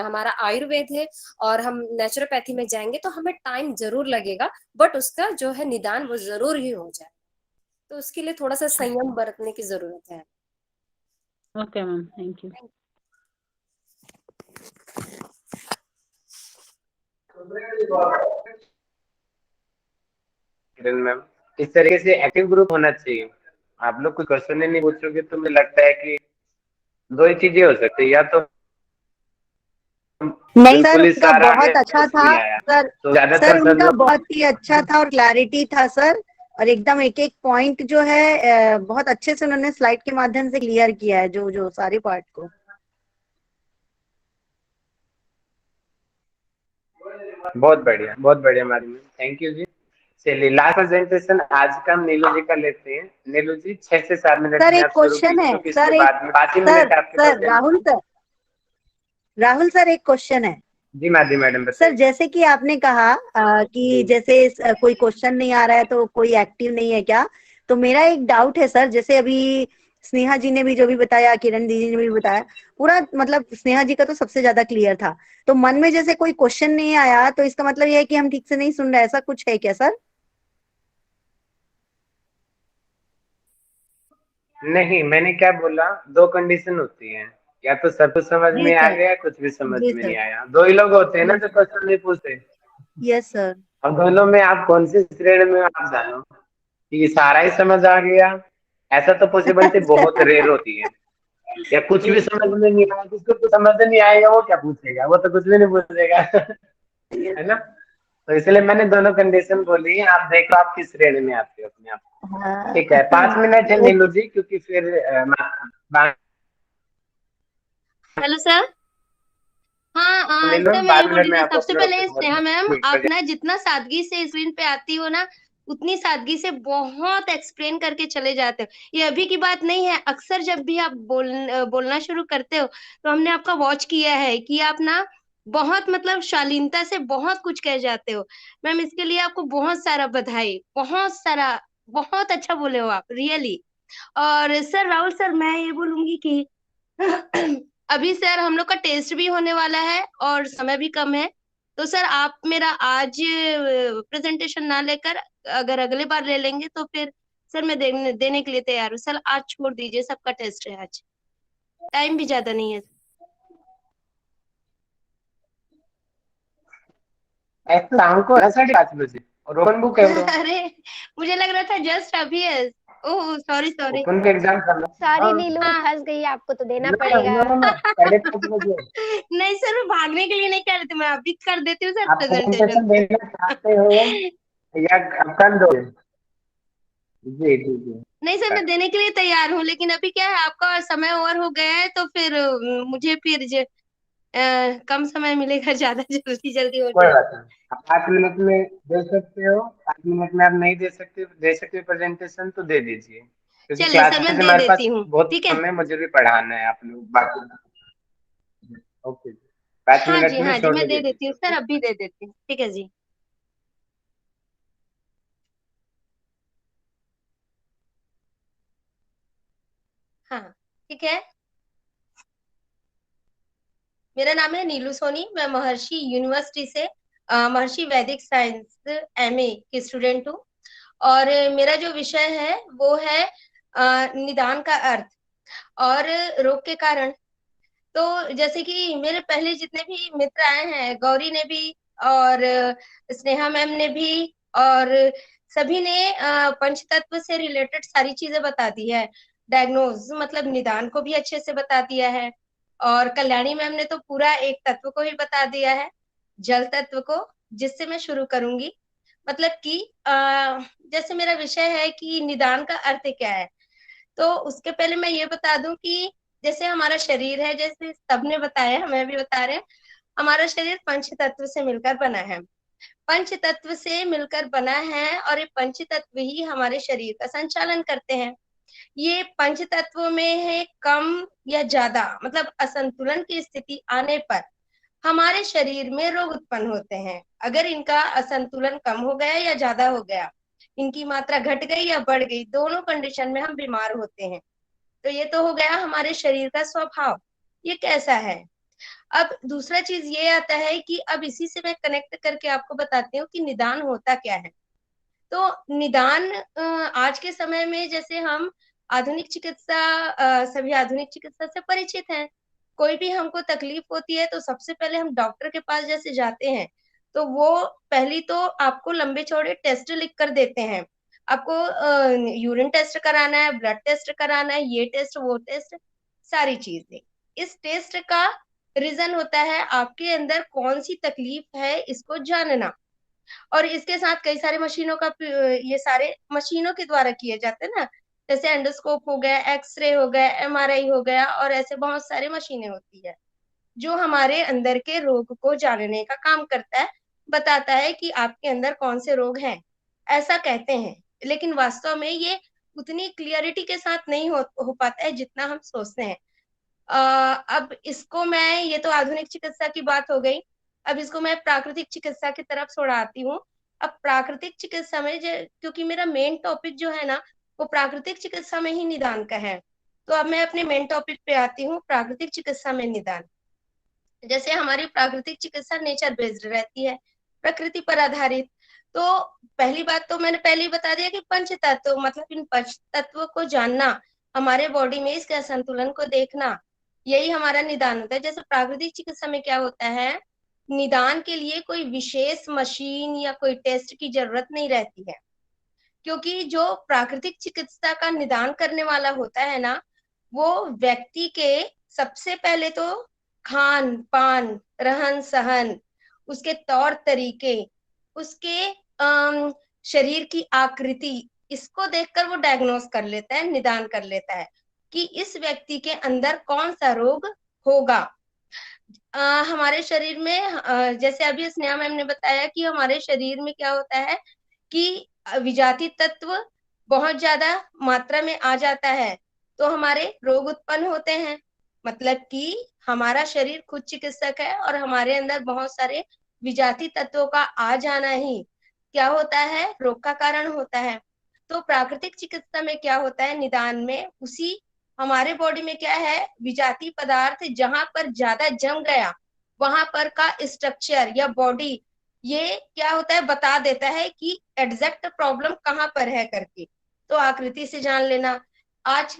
हमारा आयुर्वेद है और हम नेचुरोपैथी में जाएंगे तो हमें टाइम जरूर लगेगा, बट उसका जो है निदान वो जरूर ही हो जाए। तो उसके लिए थोड़ा सा संयम बरतने की जरूरत है। Okay ma'am, thank you. Ma'am, इस तरीके से एक्टिव ग्रुप होना चाहिए। आप लोग कोई क्वेश्चन ही नहीं पूछोगे तो मुझे लगता है कि दो ही चीजें हो सकती है, या तो नहीं सर, उनका बहुत अच्छा था सर, तो ज्यादातर सर उनका बहुत ही अच्छा था और क्लैरिटी था सर, और एकदम एक एक पॉइंट जो है बहुत अच्छे से उन्होंने स्लाइड के माध्यम से क्लियर किया है, जो जो सारे पार्ट को। बहुत बढ़िया मैडम, थैंक यू जी। चलिए लास्ट प्रेजेंटेशन आज का हम नीलू जी का लेते हैं। नीलू जी 6 से 7 मिनट सर में एक आप शुरू क्वेश्चन है कीजिए, सर, बाद में 5 मिनट आपके पास। राहुल सर एक क्वेश्चन है। जी मादी मैडम सर बताइए। जैसे कि आपने कहा कि जैसे कोई क्वेश्चन नहीं आ रहा है तो कोई एक्टिव नहीं है क्या, तो मेरा एक डाउट है सर। जैसे अभी स्नेहा जी ने भी जो भी बताया, किरण दीदी ने भी बताया, पूरा मतलब स्नेहा जी का तो सबसे ज्यादा क्लियर था। तो मन में जैसे कोई क्वेश्चन नहीं आया तो इसका मतलब ये है कि हम ठीक से नहीं सुन रहे, ऐसा कुछ है क्या सर? नहीं, मैंने क्या बोला, दो कंडीशन होती है, या तो सब कुछ समझ जी में आ सर। गया, कुछ भी समझ जी में सर। नहीं आया। दो ही लोग होते हैं ना यस जो क्वेश्चन नहीं पूछते। Yes sir. अब दोनों में आप कौन सी श्रेणी में आप जानो कि सारा ही समझ आ गया, ऐसा तो पॉसिबिलिटी बहुत रेयर होती है। या कुछ भी समझ में नहीं आया, जिसको कुछ समझ नहीं आएगा वो क्या पूछेगा, वो तो कुछ भी नहीं पूछेगा। है ना? तो इसलिए मैंने दोनों कंडीशन बोली है। आप देखो आप किस श्रेणी में आते हो अपने आप को। हाँ। ठीक है, 5 मिनट है नीलू ओके। जी, क्योंकि फिर हेलो सर। हाँ नीलू सर मैं ये पाँच बोल मिनट रही में थी, आपको सबसे अपना पहले स्नेहा मैम, आप प्रेजेंट। ना जितना सादगी से स्क्रीन पे आती हो ना, उतनी सादगी से बहुत एक्सप्लेन करके चले जाते हो। ये अभी की बात नहीं है, अक्सर जब भी आप बोलना शुरू करते हो तो हमने आपका वॉच किया है कि आप ना बहुत मतलब शालीनता से बहुत कुछ कह जाते हो। मैम इसके लिए आपको बहुत सारा बधाई, बहुत सारा, बहुत अच्छा बोले हो आप, रियली। और सर राहुल सर, मैं ये बोलूंगी कि अभी सर हम लोग का टेस्ट भी होने वाला है और समय भी कम है। तो सर आप मेरा आज प्रेजेंटेशन ना लेकर अगर अगले बार ले लेंगे तो फिर सर मैं देने के लिए तैयार हूँ। सर आज छोड़ दीजिए, सबका टेस्ट है आज, टाइम भी ज्यादा नहीं है। ऐसा शाम को ऐसा 5 बजे और ओपन बुक है वो तो। अरे मुझे लग रहा था जस्ट अभी है। Oh sorry sorry. ओपन के एग्जाम करना। सॉरी हाँ। नीलू, हाँ। फंस गई, आपको तो देना ना पड़ेगा। ना ना ना, 5:30 बजे। नहीं सर, मैं भागने के लिए नहीं कह रही थी, मैं अभी कर देती हूँ सर आप प्रेजेंटेशन। प्रेजेंटेशन देना चाहते हो या आप कर दो? जी जी जी। नहीं सर, मैं देने के लिए तैयार हूँ, लेकिन अभी क्या है, आपका समय ओवर हो गया है तो फिर मुझे फिर कम समय मिलेगा, ज्यादा जल्दी जल्दी हो कोई जाए। बात नहीं, आप 5 मिनट में दे सकते हो। 5 मिनट में आप नहीं दे सकते प्रेजेंटेशन तो दे दीजिए, क्योंकि चलिए सर मैं क्लासेस दे हमारे देती पास हूँ, बहुत ठीक है। कम है, मुझे भी पढ़ाना है आप लोग बाकी। ओके जी, 5 मिनट में हाँ जी शॉर्टली मैं दे दे देती दीजिए। हूँ सर, ओके। अभी दे देती हूँ, ठीक है जी। हाँ ठीक है। मेरा नाम है नीलू सोनी, मैं महर्षि यूनिवर्सिटी से महर्षि वैदिक साइंस एमए की स्टूडेंट हूँ। और मेरा जो विषय है वो है निदान का अर्थ और रोग के कारण। तो जैसे कि मेरे पहले जितने भी मित्र आए हैं, गौरी ने भी और स्नेहा मैम ने भी, और सभी ने पंचतत्व से रिलेटेड सारी चीजें बता दी है। डायग्नोज मतलब निदान को भी अच्छे से बता दिया है। और कल्याणी मैम ने तो पूरा एक तत्व को ही बता दिया है, जल तत्व को, जिससे मैं शुरू करूंगी। मतलब कि जैसे मेरा विषय है कि निदान का अर्थ क्या है, तो उसके पहले मैं ये बता दूं कि जैसे हमारा शरीर है, जैसे सबने बताया, हमें भी बता रहे हैं, हमारा शरीर पंच तत्व से मिलकर बना है। पंच तत्व से मिलकर बना है और ये पंच तत्व ही हमारे शरीर का संचालन करते हैं। ये पंच तत्वों में है कम या ज्यादा मतलब असंतुलन की स्थिति आने पर हमारे शरीर में रोग उत्पन्न होते हैं। अगर इनका असंतुलन कम हो गया या ज्यादा हो गया, इनकी मात्रा घट गई या बढ़ गई, दोनों कंडीशन में हम बीमार होते हैं। तो ये तो हो गया हमारे शरीर का स्वभाव, ये कैसा है। अब दूसरा चीज ये आता है कि अब इसी से मैं कनेक्ट करके आपको बताती हूँ कि निदान होता क्या है। तो निदान आज के समय में जैसे हम आधुनिक चिकित्सा सभी आधुनिक चिकित्सा से परिचित हैं। कोई भी हमको तकलीफ होती है तो सबसे पहले हम डॉक्टर के पास जैसे जाते हैं, तो वो पहली तो आपको लंबे चौड़े टेस्ट लिख कर देते हैं। आपको यूरिन टेस्ट कराना है, ब्लड टेस्ट कराना है, ये टेस्ट वो टेस्ट, सारी चीजें। इस टेस्ट का रीजन होता है आपके अंदर कौन सी तकलीफ है इसको जानना। और इसके साथ कई सारे मशीनों का ये सारे मशीनों के द्वारा किए जाते हैं ना, जैसे एंडोस्कोप हो गया, एक्सरे हो गया, एमआरआई हो गया, और ऐसे बहुत सारे मशीनें होती है जो हमारे अंदर के रोग को जानने का काम करता है, बताता है कि आपके अंदर कौन से रोग हैं, ऐसा कहते हैं। लेकिन वास्तव में ये उतनी क्लियरिटी के साथ नहीं हो पाता है जितना हम सोचते हैं। अब इसको मैं, ये तो आधुनिक चिकित्सा की बात हो गई। अब इसको मैं प्राकृतिक चिकित्सा की तरफ छोड़ाती हूँ। अब प्राकृतिक चिकित्सा में क्योंकि मेरा मेन टॉपिक जो है ना वो प्राकृतिक चिकित्सा में ही निदान का है, तो अब मैं अपने मेन टॉपिक पे आती हूँ, प्राकृतिक चिकित्सा में निदान। जैसे हमारी प्राकृतिक चिकित्सा नेचर बेस्ड रहती है, प्रकृति पर आधारित। तो पहली बात तो मैंने पहले ही बता दिया कि पंच तत्व, मतलब इन पंच तत्वों को जानना, हमारे बॉडी में इसके असंतुलन को देखना, यही हमारा निदान होता है। जैसे प्राकृतिक चिकित्सा में क्या होता है, निदान के लिए कोई विशेष मशीन या कोई टेस्ट की जरूरत नहीं रहती है, क्योंकि जो प्राकृतिक चिकित्सा का निदान करने वाला होता है ना, वो व्यक्ति के सबसे पहले तो खान पान, रहन सहन, उसके तौर तरीके, उसके शरीर की आकृति, इसको देखकर वो डायग्नोस कर लेता है, निदान कर लेता है कि इस व्यक्ति के अंदर कौन सा रोग होगा। हमारे शरीर में जैसे अभी स्नेहा मैम ने बताया कि हमारे शरीर में क्या होता है कि विजातीय तत्व बहुत ज्यादा मात्रा में आ जाता है तो हमारे रोग उत्पन्न होते हैं। मतलब कि हमारा शरीर खुद चिकित्सक है और हमारे अंदर बहुत सारे विजातीय तत्वों का आ जाना ही क्या होता है, रोग का कारण होता है। तो प्राकृतिक चिकित्सा में क्या होता है, निदान में उसी हमारे बॉडी में क्या है, विजातीय पदार्थ जहां पर ज्यादा जम गया वहां पर का स्ट्रक्चर या बॉडी ये क्या होता है, बता देता है कि एग्जैक्ट प्रॉब्लम कहाँ पर है करके। तो आकृति से जान लेना, आज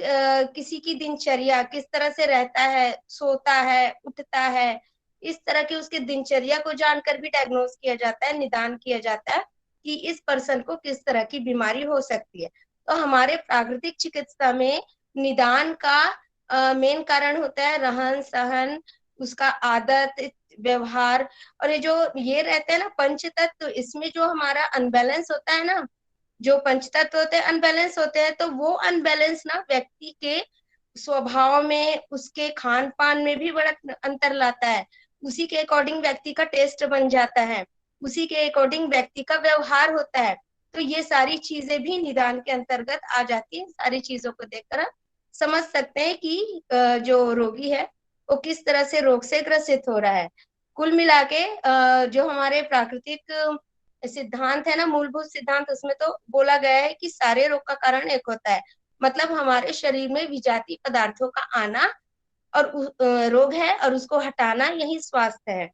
किसी की दिनचर्या किस तरह से रहता है, सोता है, उठता है, इस तरह की उसकी दिनचर्या को जानकर भी डायग्नोस किया जाता है, निदान किया जाता है कि इस पर्सन को किस तरह की बीमारी हो सकती है। तो हमारे प्राकृतिक चिकित्सा में निदान का मेन कारण होता है रहन सहन, उसका आदत व्यवहार, और ये रहते हैं ना पंच तत्व, इसमें जो हमारा अनबैलेंस होता है ना, जो पंच तत्व होते हैं अनबैलेंस होते हैं, तो वो अनबैलेंस ना व्यक्ति के स्वभाव में, उसके खान पान में भी बड़ा अंतर लाता है। उसी के अकॉर्डिंग व्यक्ति का टेस्ट बन जाता है, उसी के अकॉर्डिंग व्यक्ति का व्यवहार होता है। तो ये सारी चीजें भी निदान के अंतर्गत आ जाती है। सारी चीजों को देखकर आप समझ सकते हैं कि जो रोगी है वो किस तरह से रोग से ग्रसित हो रहा है। कुल मिला के जो हमारे प्राकृतिक सिद्धांत है ना, मूलभूत सिद्धांत, उसमें तो बोला गया है कि सारे रोग का कारण एक होता है, मतलब हमारे शरीर में विजातीय पदार्थों का आना और रोग है और उसको हटाना, यही स्वास्थ्य है।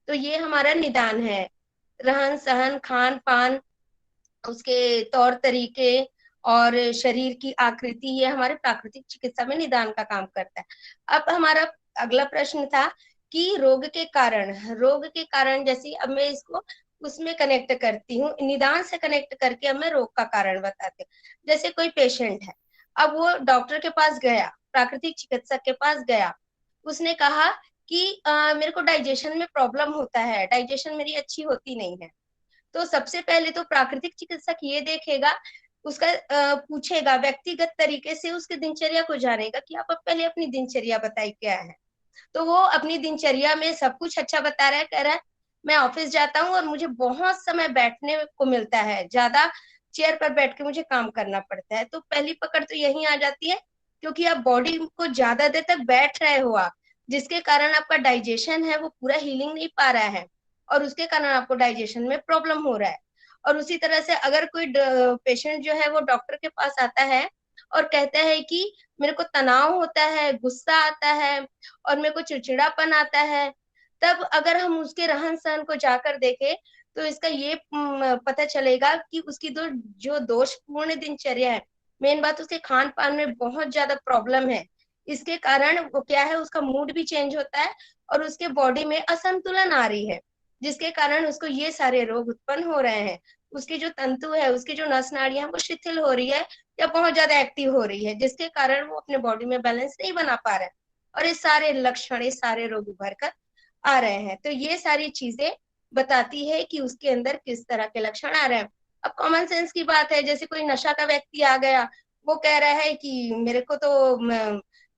तो ये हमारा निदान है, रहन सहन, खान पान, उसके तौर तरीके और शरीर की आकृति, ये हमारे प्राकृतिक चिकित्सा में निदान का काम करता है। अब हमारा अगला प्रश्न था कि रोग के कारण, जैसे अब मैं इसको उसमें कनेक्ट करती हूँ, निदान से कनेक्ट करके अब मैं रोग का कारण बताती हूँ। जैसे कोई पेशेंट है, अब वो डॉक्टर के पास गया, प्राकृतिक चिकित्सक के पास गया, उसने कहा कि मेरे को डाइजेशन में प्रॉब्लम होता है, डाइजेशन मेरी अच्छी होती नहीं है। तो सबसे पहले तो प्राकृतिक चिकित्सक ये देखेगा, उसका पूछेगा, व्यक्तिगत तरीके से उसके दिनचर्या को जानेगा कि आप पहले अपनी दिनचर्या बताइए क्या है। तो वो अपनी दिनचर्या में सब कुछ अच्छा बता रहा है, कह रहा है मैं ऑफिस जाता हूँ और मुझे बहुत समय बैठने को मिलता है, ज्यादा चेयर पर बैठ के मुझे काम करना पड़ता है। तो पहली पकड़ तो यही आ जाती है, क्योंकि आप बॉडी को ज्यादा देर तक बैठ रहे हो आप, जिसके कारण आपका डाइजेशन है वो पूरा हीलिंग नहीं पा रहा है और उसके कारण आपको डाइजेशन में प्रॉब्लम हो रहा है। और उसी तरह से अगर कोई पेशेंट जो है वो डॉक्टर के पास आता है और कहता है कि मेरे को तनाव होता है, गुस्सा आता है और मेरे को चिड़चिड़ापन आता है, तब अगर हम उसके रहन सहन को जाकर देखें तो इसका ये पता चलेगा कि उसकी जो दोषपूर्ण दिनचर्या है, मेन बात उसके खान पान में बहुत ज्यादा प्रॉब्लम है। इसके कारण वो क्या है, उसका मूड भी चेंज होता है और उसके बॉडी में असंतुलन आ रही है, जिसके कारण उसको ये सारे रोग उत्पन्न हो रहे हैं। उसकी जो तंतु है, उसकी जो नस नाड़ियां हैं वो शिथिल हो रही है या बहुत ज्यादा एक्टिव हो रही है, जिसके कारण वो अपने बॉडी में बैलेंस नहीं बना पा रहा है और ये सारे लक्षण, ये सारे रोग उभर कर आ रहे हैं। तो ये सारी चीजें बताती है कि उसके अंदर किस तरह के लक्षण आ रहे हैं। अब कॉमन सेंस की बात है, जैसे कोई नशा का व्यक्ति आ गया, वो कह रहा है कि मेरे को तो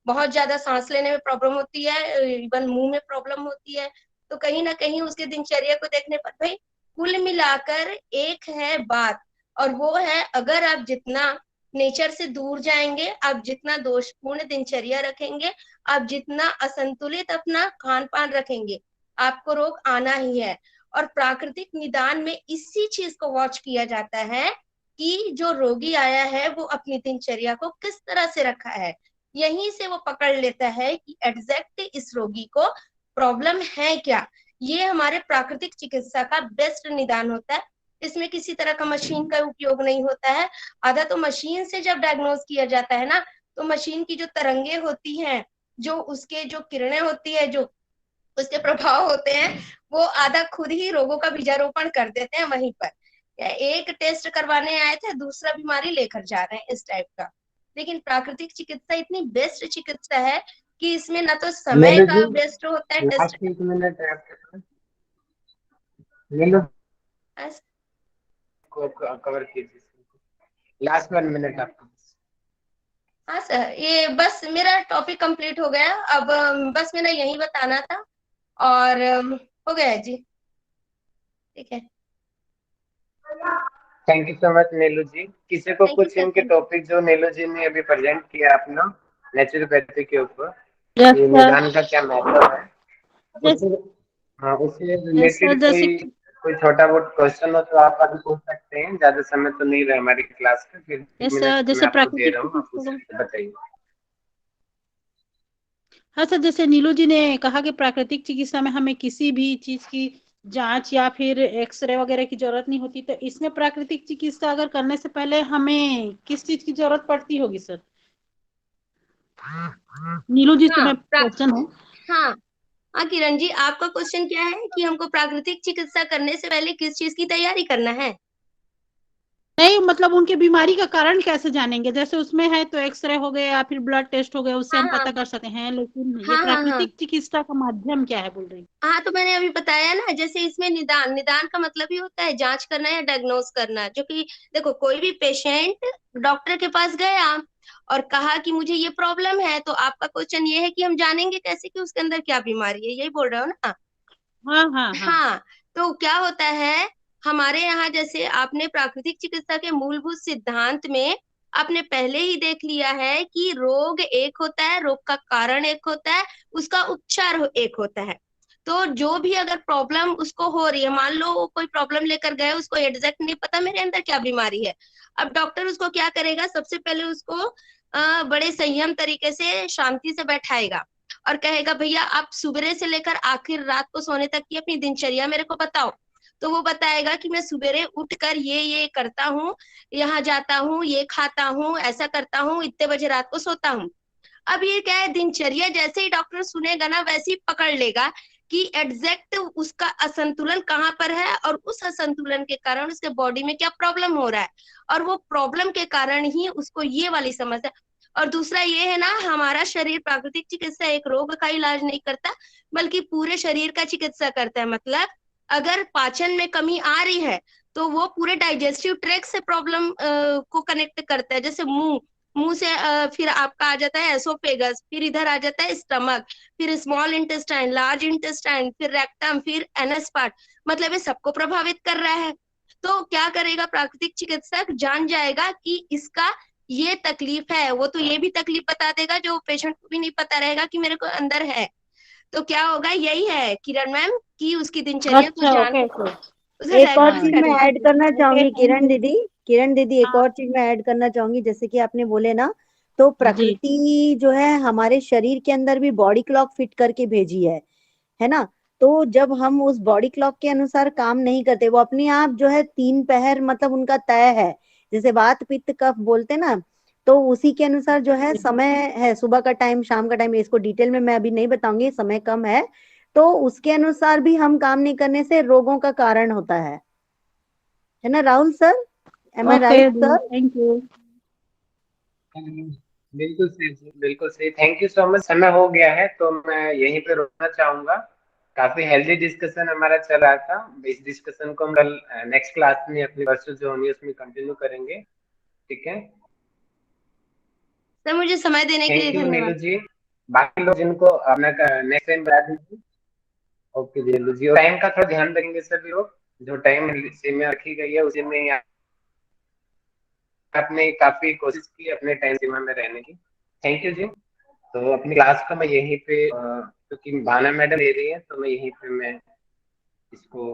बहुत ज्यादा सांस लेने में प्रॉब्लम होती है, इवन मुंह में प्रॉब्लम होती है। तो कहीं ना कहीं उसके दिनचर्या को देखने पर भाई कुल मिलाकर एक है बात, और वो है अगर आप जितना नेचर से दूर जाएंगे, आप जितना दोषपूर्ण दिनचर्या रखेंगे, आप जितना असंतुलित अपना खान पान रखेंगे, आपको रोग आना ही है। और प्राकृतिक निदान में इसी चीज को वॉच किया जाता है कि जो रोगी आया है वो अपनी दिनचर्या को किस तरह से रखा है। यहीं से वो पकड़ लेता है कि एग्जैक्ट इस रोगी को प्रॉब्लम है क्या। ये हमारे प्राकृतिक चिकित्सा का बेस्ट निदान होता है। इसमें किसी तरह का मशीन का उपयोग नहीं होता है। आधा तो मशीन से जब डायग्नोज किया जाता है ना, तो मशीन की जो तरंगे होती हैं, जो उसके जो किरणें होती है, जो उसके प्रभाव होते हैं, वो आधा खुद ही रोगों का बीजारोपण कर देते हैं वहीं पर। एक टेस्ट करवाने आए थे, दूसरा बीमारी लेकर जा रहे हैं, इस टाइप का। लेकिन प्राकृतिक चिकित्सा इतनी बेस्ट चिकित्सा है कि इसमें ना तो समय नीलू जी, का बेस्ट होता है टेस्ट लास्ट 1 मिनट है आपके पास। नीलू का। को कवर कीजिए, लास्ट 1 मिनट आपके पास। हाँ सर, ये बस मेरा टॉपिक कंप्लीट हो गया। अब बस मेरा यही बताना था और हो गया है जी। ठीक है, थैंक यू सो मच नीलू जी। किसी को थैंक यू कुछ सर। इनके टॉपिक जो नीलू जी ने अभी प्रेजेंट किया अपना नेचुरोपैथी के ऊपर, यस ये सर। निदान का क्या महत्व है, यस। उससे हाँ उससे यस सर, रिलेटेड जैसे कोई कोई छोटा बहुत क्वेश्चन हो तो आप अभी पूछ सकते हैं। ज्यादा समय तो नहीं रहा हमारी क्लास का, फिर 1 यस मिनट सर, मैं जैसे आपको दे प्राकृतिक रहा हूँ, आप चिकित्सा। उससे बताइए। हाँ सर, जैसे नीलू जी ने कहा कि प्राकृतिक चिकित्सा में हमें किसी भी चीज की जांच या फिर एक्सरे वगैरह की जरूरत नहीं होती, तो इसमें प्राकृतिक चिकित्सा अगर करने से पहले हमें किस चीज की जरूरत पड़ती होगी सर? नीलू जी से हाँ मैं क्वेश्चन है। हाँ हाँ किरण जी, आपका क्वेश्चन क्या है कि हमको प्राकृतिक चिकित्सा करने से पहले किस चीज की तैयारी करना है? नहीं, मतलब उनके बीमारी का कारण कैसे जानेंगे? जैसे उसमें है तो एक्सरे हो गए या फिर ब्लड टेस्ट हो गया, उससे हाँ हम हाँ पता कर सकते हैं, लेकिन ये हाँ हाँ हाँ प्राकृतिक चिकित्सा का माध्यम क्या है बोल रही हैं? हाँ, तो मैंने अभी बताया ना, जैसे इसमें निदान निदान का मतलब ही होता है जांच करना या डायग्नोज करना। जो कि देखो, कोई भी पेशेंट डॉक्टर के पास गया और कहा कि मुझे ये प्रॉब्लम है, तो आपका क्वेश्चन ये है कि हम जानेंगे कैसे कि उसके अंदर क्या बीमारी है, यही बोल रहे हो ना? हाँ हाँ हाँ। हाँ, तो क्या होता है हमारे यहाँ, जैसे आपने प्राकृतिक चिकित्सा के मूलभूत सिद्धांत में आपने पहले ही देख लिया है कि रोग एक होता है, रोग का कारण एक होता है, उसका उपचार एक होता है। तो जो भी अगर प्रॉब्लम उसको हो रही है, मान लो वो कोई प्रॉब्लम लेकर गए, उसको एग्जैक्ट नहीं पता मेरे अंदर क्या बीमारी है। अब डॉक्टर उसको क्या करेगा, सबसे पहले उसको बड़े संयम तरीके से शांति से बैठाएगा और कहेगा भैया आप सुबह से लेकर आखिर रात को सोने तक की अपनी दिनचर्या मेरे को बताओ। तो वो बताएगा कि मैं सुबह उठकर ये करता हूँ, यहाँ जाता हूँ, ये खाता हूँ, ऐसा करता हूँ, इतने बजे रात को सोता हूँ। अब ये क्या है, दिनचर्या जैसे ही डॉक्टर सुनेगा ना, वैसे ही पकड़ लेगा कि एग्जैक्ट उसका असंतुलन कहाँ पर है और उस असंतुलन के कारण उसके बॉडी में क्या प्रॉब्लम हो रहा है, और वो प्रॉब्लम के कारण ही उसको ये वाली समस्या। और दूसरा ये है ना, हमारा शरीर प्राकृतिक चिकित्सा एक रोग का इलाज नहीं करता, बल्कि पूरे शरीर का चिकित्सा करता है। मतलब अगर पाचन में कमी आ रही है, तो वो पूरे डाइजेस्टिव ट्रैक्ट से प्रॉब्लम को कनेक्ट करता है। जैसे मुंह मुंह से फिर आपका आ जाता है एसोफेगस, फिर इधर आ जाता है स्टमक, फिर स्मॉल इंटेस्टाइन, लार्ज इंटेस्टाइन, फिर रेक्टम, फिर एनएस पार्ट। मतलब ये सबको प्रभावित कर रहा है। तो क्या करेगा प्राकृतिक चिकित्सक, जान जाएगा कि इसका ये तकलीफ है, वो तो ये भी तकलीफ बता देगा जो पेशेंट को भी नहीं पता रहेगा कि मेरे को अंदर है। तो क्या होगा, यही है किरण मैम कि उसकी दिनचर्या को अच्छा, जान ओके ओके। उसे एक और डायग्नोज चीज मैं करना। ऐड करना ओके, चाहूंगी थैंक यू। किरण दीदी एक हाँ और चीज मैं ऐड करना चाहूंगी। जैसे कि आपने बोले ना, तो जी। प्रकृति जो है हमारे शरीर के अंदर भी बॉडी क्लॉक फिट करके भेजी है ना। तो जब हम उस बॉडी क्लॉक के अनुसार काम नहीं करते, वो अपने आप जो है 3 पहर मतलब उनका तय है, जैसे वात पित्त कफ बोलते ना, तो उसी के अनुसार जो है समय है, सुबह का टाइम शाम का टाइम, इसको डिटेल में मैं अभी नहीं बताऊंगी, समय कम है। तो उसके अनुसार भी हम काम नहीं करने से रोगों का कारण होता है ना Rahul sir? Am I okay right जी, सर? Thank you. बिल्कुल सही जी, बिल्कुल सही। Thank you so much. समय हो गया है तो मैं यहीं पे रोकना चाहूंगा। काफी हेल्दी डिस्कशन हमारा चल रहा था। इस डिस्कशन को हम कल नेक्स्ट क्लास में अपनी वर्षों जो होनी है उसमें कंटिन्यू करेंगे। ठीक है, सर मुझे समय देने के लिए थैंक यू नीलू धन्यवाद। जी। बाकी लोग जिनको अपना नेक्स्ट टाइम बता दीजिए। ओके नीलू जी, और टाइम का थोड़ा ध्यान रखेंगे सभी लोग। जो टाइम सीमा रखी गई है उसी में आपने काफी कोशिश की अपने टाइम सीमा में रहने की। थैंक यू जी। तो अपनी क्लास को मैं यहीं पे क्योंकि भावना मैडम ले रही है तो मैं यहीं पे मैं इसको